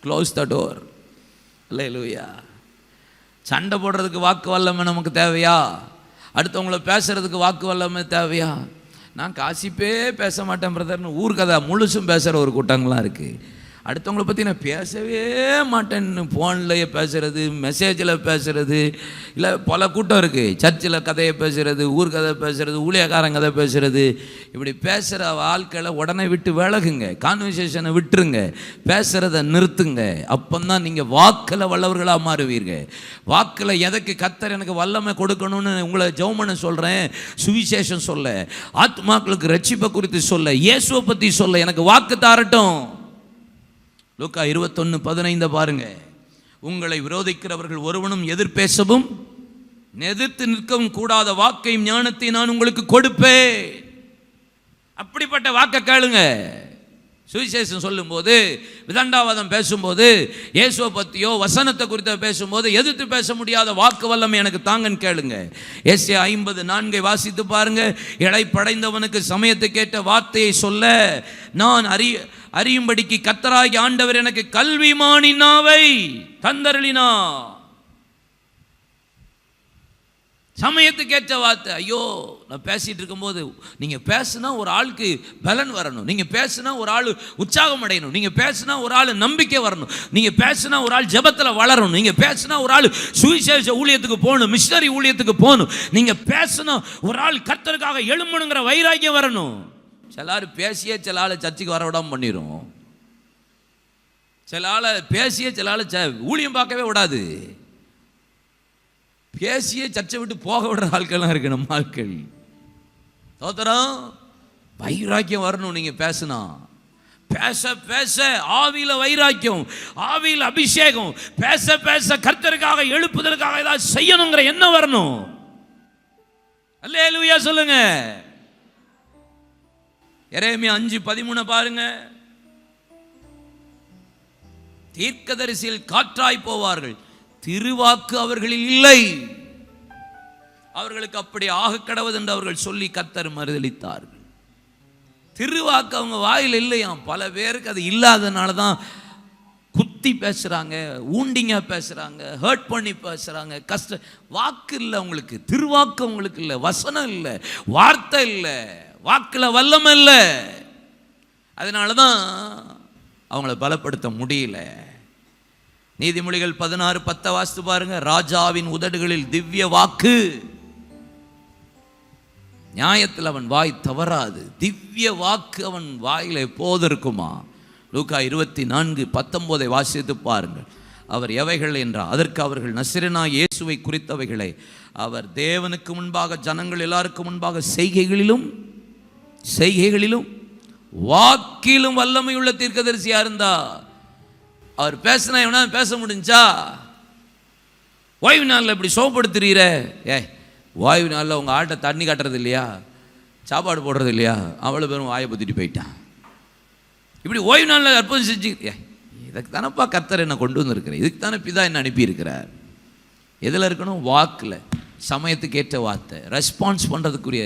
க்ளோஸ் த டோர். அல்லேலூயா. சண்டை போடுறதுக்கு வாக்கு வல்லமை நமக்கு தேவையா? அடுத்தவங்கள பேசுறதுக்கு வாக்கு வல்லமை தேவையா? நான் காசிப்பே பேச மாட்டேன் பிரதர்னு ஊர்கதை முழுசும் பேசுகிற ஒரு கூட்டங்கள்லாம் இருக்குது. அடுத்தவங்களை பற்றி நான் பேசவே மாட்டேன்னு ஃபோன்லேயே பேசுகிறது, மெசேஜில் பேசுகிறது, இல்லை பல கூட்டம் இருக்குது. சர்ச்சில் கதையை பேசுகிறது, ஊர் கதை பேசுகிறது, ஊழியக்காரன் கதை பேசுகிறது. இப்படி பேசுகிற வாழ்க்கையில் உடனே விட்டு விலகுங்க. கான்வர்சேஷனை விட்டுருங்க, பேசுகிறத நிறுத்துங்க. அப்போந்தான் நீங்கள் வாக்கில் வல்லவர்களாக மாறுவீர்கள். வாக்கில் எதற்கு கர்த்தர் எனக்கு வல்லமை கொடுக்கணும்னு உங்களை ஜெபம் பண்ண சொல்கிறேன். சுவிசேஷம் சொல்ல, ஆத்மாக்களுக்கு ரட்சிப்பை குறித்து சொல்ல, இயேசுவை பற்றி சொல்ல எனக்கு வாக்கு தாரட்டும். லூக்கா 21:15 பாருங்க. உங்களை விரோதிக்கிறவர்கள் ஒருவனும் எதிர்பேசவும் எதிர்த்து நிற்கவும் கூடாத வாக்கையும் ஞானத்தை நான் உங்களுக்கு கொடுப்பேன். அப்படிப்பட்ட வாக்கை கேளுங்க. சுவிசேஷம் சொல்லும் போது விதண்டாவாதம் பேசும்போது, இயேசுவை பற்றியோ வசனத்தை குறித்த பேசும்போது எதிர்த்து பேச முடியாத வாக்கு வல்லமை எனக்கு தாங்கன்னு கேளுங்க. ஏசாயா 50:4 வாசித்து பாருங்க. இளைப்படைந்தவனுக்கு சமயத்துக்கேற்ற வார்த்தையை சொல்ல நான் அறியும்படிக்கு கர்த்தராகிய ஆண்டவர் எனக்கு கல்விமானின் நாவை தந்தருளினார். சமயத்துக்கேற்ற வார்த்தை. ஐயோ, நான் பேசிட்டு இருக்கும்போது நீங்கள் பேசுனா ஒரு ஆளுக்கு பலன் வரணும், நீங்கள் பேசுனா ஒரு ஆள் உற்சாகம் அடையணும், நீங்கள் பேசுனா ஒரு ஆள் நம்பிக்கை வரணும், நீங்கள் பேசுனா ஒரு ஆள் ஜெபத்தில் வளரணும், நீங்கள் பேசுனா ஒரு ஆள் சுவிசேஷ ஊழியத்துக்கு போகணும், மிஷனரி ஊழியத்துக்கு போகணும், நீங்கள் பேசுனா ஒரு ஆள் கர்த்தருக்காக எழும்பணுங்கிற வைராக்கியம் வரணும். சில ஆள் பேசியே சில ஆள் சர்ச்சுக்கு வர விடாமல் பண்ணிடும். சில ஆள் பேசியே சில ஆள் ஊழியம் பார்க்கவே விடாது. பேசியே சர்ச்சை விட்டு போக விடுற ஆட்கள்லாம் இருக்கு நம்ம ஆட்கள். தோத்திரம் வைராக்கியம் வரணும். நீங்க பேசுனா பேச பேச ஆவியில வைராக்கியம், ஆவியில அபிஷேகம், பேச பேச கர்த்தருக்காக எழுப்புதலுக்காக ஏதாவது செய்யணுங்கிற எண்ணம் வரணும். அல்லேலூயா சொல்லுங்க. எரேமியா 5:13 பாருங்க. தீர்க்கதரிசியில் காற்றாய் போவார்கள், திருவாக்கு அவர்களில் இல்லை. அவர்களுக்கு அப்படி ஆக கடவுது என்று அவர்கள் சொல்லி கர்த்தர் மறுதலித்தார்கள். திருவாக்கு அவங்க வாயில் இல்லையாம். பல பேருக்கு அது இல்லாதனால தான் குத்தி பேசுறாங்க, ஊண்டிங்க பேசுறாங்க, ஹர்ட் பண்ணி பேசுறாங்க. கஷ்ட வாக்கு இல்லை அவங்களுக்கு, திருவாக்கு அவங்களுக்கு இல்லை, வசனம் இல்லை, வார்த்தை இல்லை, வாக்குல வல்லமை இல்லை. அதனால தான் அவங்கள பலப்படுத்த முடியல. நீதிமொழிகள் 16:10 வாசித்து பாருங்க. ராஜாவின் உதடுகளில் திவ்ய வாக்கு, நியாயத்தில் அவன் வாய் தவறாது. திவ்ய வாக்கு அவன் வாயில எப்போது இருக்குமா? லூக்கா 24:19 வாசித்து பாருங்கள். அவர் எவைகள் என்றார், அதற்கு அவர்கள் நசரேயனாகிய இயேசுவை குறித்தவைகளை அவர் தேவனுக்கு முன்பாக ஜனங்கள் எல்லாருக்கும் முன்பாக செய்கைகளிலும் வாக்கிலும் வல்லமையுள்ள தீர்க்கதரிசியா இருந்தா. அவர் பேசினா எவனா பேச முடிஞ்சா? ஓய்வு நாளில் இப்படி சோப்படுத்துறீர, ஓய்வு நாளில் உங்கள் ஆட்டை தண்ணி காட்டுறது இல்லையா, சாப்பாடு போடுறது இல்லையா, அவ்வளோ பேரும் வாயை பற்றிட்டு போயிட்டான். இப்படி ஓய்வு நாளில் அற்புதம் செஞ்சு, இதுக்கு தானப்பா கர்த்தர் என்னை கொண்டு வந்திருக்கிறேன், இதுக்கு தானே பிதா என்ன அனுப்பியிருக்கிறார். எதில் இருக்கணும்? வாக்கில். சமயத்துக்கு ஏற்ற வார்த்தை, ரெஸ்பான்ஸ் பண்ணுறதுக்குரிய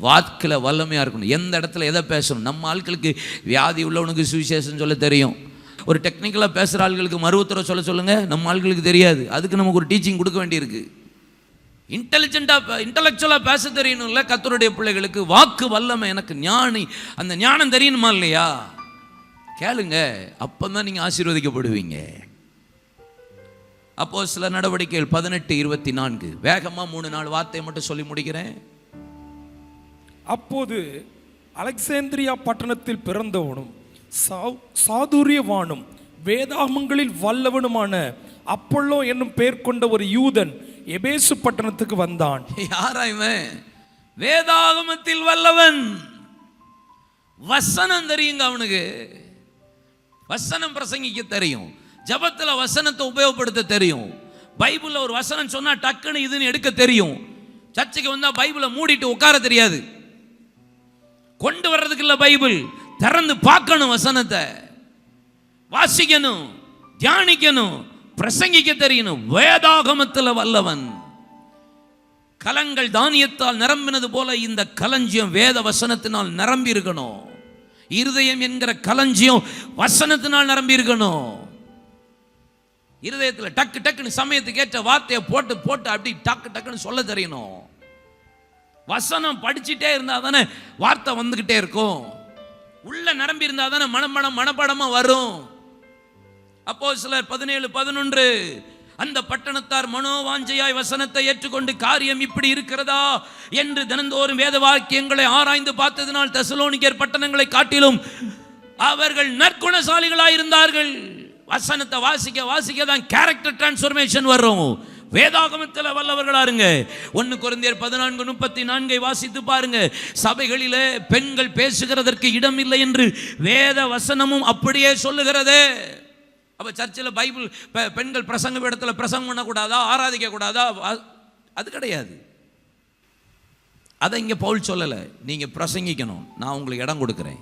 வாக்கில் வல்லமையாக இருக்கணும். எந்த இடத்துல எதை பேசணும். நம்ம ஆட்களுக்கு வியாதி உள்ளவனுக்கு சுவிசேஷம் சொல்ல தெரியும். ஒரு டெக்னிக்கலாக பேசுகிற ஆள்களுக்கு மருவத்துறை சொல்லுங்கள், நம்ம ஆட்களுக்கு தெரியாது. அதுக்கு நமக்கு ஒரு டீச்சிங் கொடுக்க வேண்டியிருக்கு. இன்டலெக்சுவலாக பேச தெரியணும்ல கர்த்தருடைய பிள்ளைகளுக்கு. வாக்கு வல்லமை, எனக்கு ஞானி, அந்த ஞானம் தெரியணுமா இல்லையா? கேளுங்க, அப்போ தான் நீங்கள் ஆசீர்வதிக்கப்படுவீங்க. அப்போஸ்தலர் நடவடிக்கைகள் 18:24 வேகமாக 3-4 வார்த்தையை மட்டும் சொல்லி முடிக்கிறேன். அப்போது அலெக்சாந்திரியா பட்டணத்தில் பிறந்தவனும் சாதுரியவானும் வேதாகமங்களில் வல்லவனுமான அப்பொல்லோ என்னும் பெயர் கொண்ட ஒரு யூதன் எபேசு பட்டணத்துக்கு வந்தான். யாரா இவன்? வேதாகமத்தில் வல்லவன். வசனம் தெரியுங்க அவனுக்கு, வசனம் பிரசங்கிக்க தெரியும், ஜபத்தில் வசனத்தை உபயோகப்படுத்த தெரியும், பைபிளில் ஒரு வசனம் சொன்னா டக்குன்னு இதுன்னு எடுக்க தெரியும். சர்ச்சைக்கு வந்தா பைபிளை மூடிட்டு உட்கார தெரியாது, கொண்டு வர்றதுக்கு இல்லை, பைபிள் திறந்து பார்க்கணும், வசனத்தை வாசிக்கணும், தியானிக்கணும், பிரசங்கிக்க தெரியணும். வேதாகமத்தில் வல்லவன். கலங்கள் தானியத்தால் நிரம்பினது போல இந்த களஞ்சியம் வேத வசனத்தினால் நிரம்பி இருக்கணும். இருதயம் என்கிற களஞ்சியம் வசனத்தினால் நிரம்பி இருக்கணும். இருதயத்தில் டக்கு டக்குன்னு சமயத்துக்கு ஏற்ற வார்த்தையை போட்டு போட்டு அப்படி டக்கு டக்குன்னு சொல்ல தெரியணும். வசனம் படிச்சுட்டே இருந்தா தானே வார்த்தை வந்துகிட்டே இருக்கும். உள்ள நிரம்பி இருந்தா தானே மனப்பாடமா வரும். அப்போஸ்தலர் 17:11 அந்த பட்டணத்தார் மனோவாஞ்சையாய் வசனத்தை ஏற்றுக்கொண்டு காரியம் இப்படி இருக்கிறதா என்று தினந்தோறும் வேத வாக்கியங்களை ஆராய்ந்து பார்த்ததினால் தெசலோனிக்கேயர் பட்டணங்களை காட்டிலும் அவர்கள் நற்குணசாலிகளாய் இருந்தார்கள். வசனத்தை வாசிக்க வாசிக்க தான் கேரக்டர் டிரான்ஸ்ஃபர்மேஷன் வரும். வேதாகமத்தில் வல்லவர்களா இருங்க. 1 கொரிந்தியர் 14:34 வாசித்து பாருங்க. சபைகளிலே பெண்கள் பேசுகிறதற்கு இடம் இல்லை என்று வேத வசனமும் அப்படியே சொல்லுகிறது. அப்ப சர்ச்சில் பைபிள் பெண்கள் பிரசங்க இடத்துல பிரசங்கம் பண்ணக்கூடாதா, ஆராதிக்க கூடாதா? அது கிடையாது. அதை இங்கே பவுல் சொல்லலை. நீங்கள் பிரசங்கிக்கணும், நான் உங்களுக்கு இடம் கொடுக்குறேன்.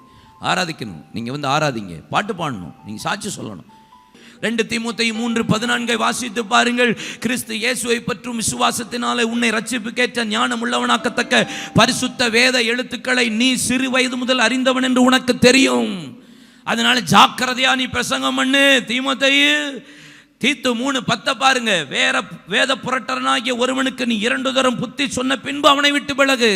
ஆராதிக்கணும். நீங்கள் வந்து ஆராதிங்க, பாட்டு பாடணும், நீங்கள் சாட்சி சொல்லணும். 2 தீமோத்தேயு 3:14 வாசித்து பாருங்கள். கிறிஸ்து இயேசுவை பற்றும் விசுவாசத்தினாலே உன்னை ரட்சிப்புக்கேற்ற ஞானம் உள்ளவனாக்கத்தக்க பரிசுத்த வேத எழுத்துக்களை நீ சிறு வயது முதல் அறிந்தவன் என்று உனக்கு தெரியும். அதனால ஜாக்கிரதையா நீ பிரசங்கம் பண்ணு தீமோத்தேயு. தீத்து 3:10 பாருங்க. வேத புரட்டனாகிய ஒருவனுக்கு நீ 2 தரம் புத்தி சொன்ன பின்பு அவனை விட்டு விலகு.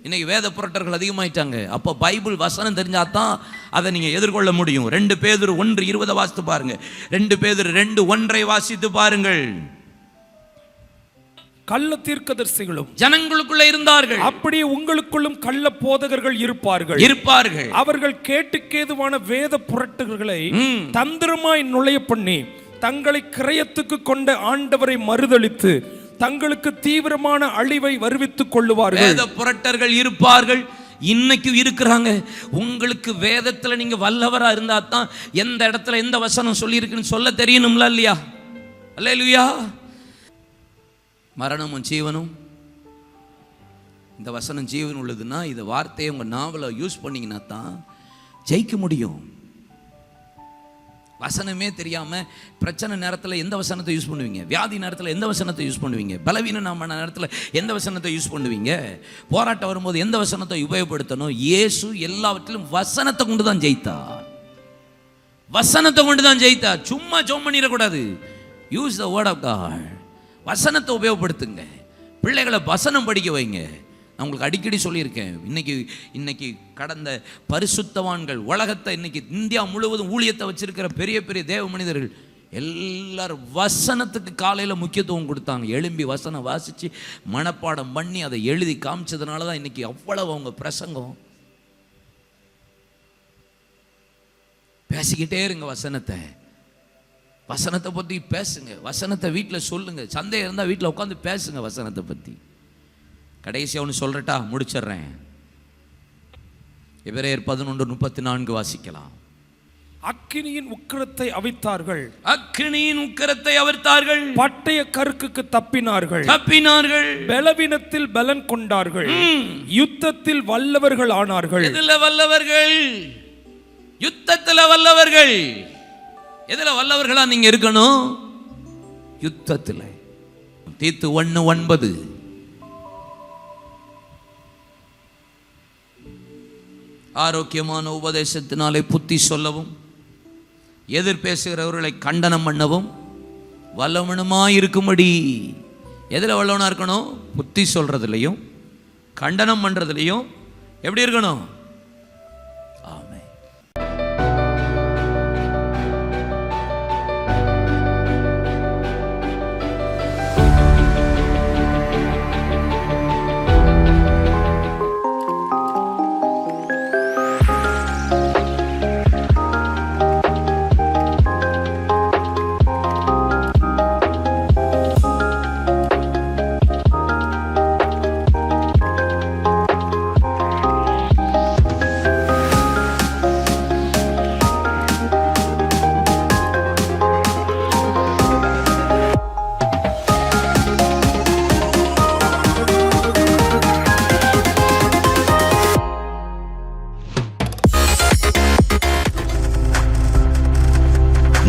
இன்னைக்கு வேத புரட்டர்கள் அதிகமாயிட்டாங்க. அப்போ பைபிள் வசனம் தெரிஞ்சாதான் அதை நீங்க எதிர்கொள்ள முடியும். 2 பேதுரு 1:20 வாசித்து பாருங்க. 2 பேதுரு 2:1 வாசித்து பாருங்கள். கள்ள தீர்க்கதரிசிகளும் ஜனங்களுக்குள்ள இருந்தார்கள், அப்படியே உங்களுக்குள்ளும் கள்ள போதகர்கள் இருப்பார்கள். அவர்கள் கேட்டுக்கேதுவான வேத புரட்டுகளை தந்திரமாய் நுழைய பண்ணி தங்களை கிரயத்துக்கு கொண்ட ஆண்டவரை மறுதலித்து தங்களுக்கு தீவிரமான அழிவை வருவித்துக் கொள்ளுவார்கள். வேத புரட்டர்கள் இருப்பார்கள், இன்னைக்கு இருக்கிறாங்க. உங்களுக்கு வேதத்துல நீங்க வல்லவரா இருந்தா தான் எந்த இடத்துல எந்த வசனம் சொல்லி இருக்குன்னு சொல்ல தெரியணும்ல, இல்லையா? அல்லேலூயா. மரணமும் ஜீவனும், இந்த வசனம் ஜீவன் உள்ளதுன்னா இந்த வார்த்தையை உங்க நாவல யூஸ் பண்ணீங்கன்னா தான் ஜெயிக்க முடியும். வசனமே தெரியாம பிரச்சனை நேரத்தில் எந்த வசனத்தை யூஸ் பண்ணுவீங்க? வியாதி நேரத்தில் எந்த வசனத்தை யூஸ் பண்ணுவீங்க? பலவீனமான நேரத்தில் எந்த வசனத்தை யூஸ் பண்ணுவீங்க? போராட்டம் வரும்போது எந்த வசனத்தை உபயோகப்படுத்தணும்? இயேசு எல்லாவற்றிலும் வசனத்தை கொண்டு தான் ஜெயித்தார். வசனத்தை கொண்டு தான் ஜெயித்தார். சும்மா ஜெபம் பண்ணிடக்கூடாது. Use the word of God. வசனத்தை உபயோகப்படுத்துங்க. பிள்ளைகளை வசனம் படிக்க வைங்க. நான் உங்களுக்கு அடிக்கடி சொல்லியிருக்கேன். இன்னைக்கு கடந்த பரிசுத்தவான்கள் உலகத்தை, இன்னைக்கு இந்தியா முழுவதும் ஊழியத்தை வச்சிருக்கிற பெரிய பெரிய தேவ மனிதர்கள் எல்லாரும் வசனத்துக்கு காலையில் முக்கியத்துவம் கொடுத்தாங்க. எழும்பி வசனம் வாசித்து மனப்பாடம் பண்ணி அதை எழுதி காமிச்சதுனால தான் இன்னைக்கு அவ்வளவு அவங்க பிரசங்கம். பேசிக்கிட்டே இருங்க வசனத்தை. வசனத்தை பற்றி பேசுங்க. வசனத்தை வீட்டில் சொல்லுங்க. சந்தேகம் இருந்தால் வீட்டில் உட்காந்து பேசுங்க வசனத்தை பற்றி. கடைசியாக ஒன்று சொல்றட்டா, முடிச்சிடுறேன். எபிரேயர் 11:34 வாசிக்கலாம். அக்கினியின் உக்கிரத்தை அவித்தார்கள், அக்கினியின் உக்கிரத்தை அவித்தார்கள். பட்டய கருக்குக்கு தப்பினார்கள், பலவீனத்தில் பலன் கொண்டார்கள், யுத்தத்தில் வல்லவர்கள் ஆனார்கள். எதுல வல்லவர்கள்? யுத்தத்தில் வல்லவர்கள். எதுல வல்லவர்களா நீங்க இருக்கணும்? யுத்தத்தில். தீத்து 1:9 ஆரோக்கியமான உபதேசத்தினாலே புத்தி சொல்லவும் எதிர்பேசுகிறவர்களை கண்டனம் பண்ணவும் வல்லவனுமாயிருக்கும்படி. எதில் வல்லவனா இருக்கணும்? புத்தி சொல்றதுலையும் கண்டனம் பண்றதுலையும் எப்படி இருக்கணும்? ஆமென்.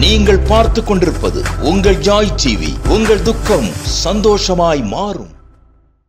நீங்கள் பார்த்துக் கொண்டிருப்பது உங்கள் ஜாய் டிவி. உங்கள் துக்கம் சந்தோஷமாய் மாறும்.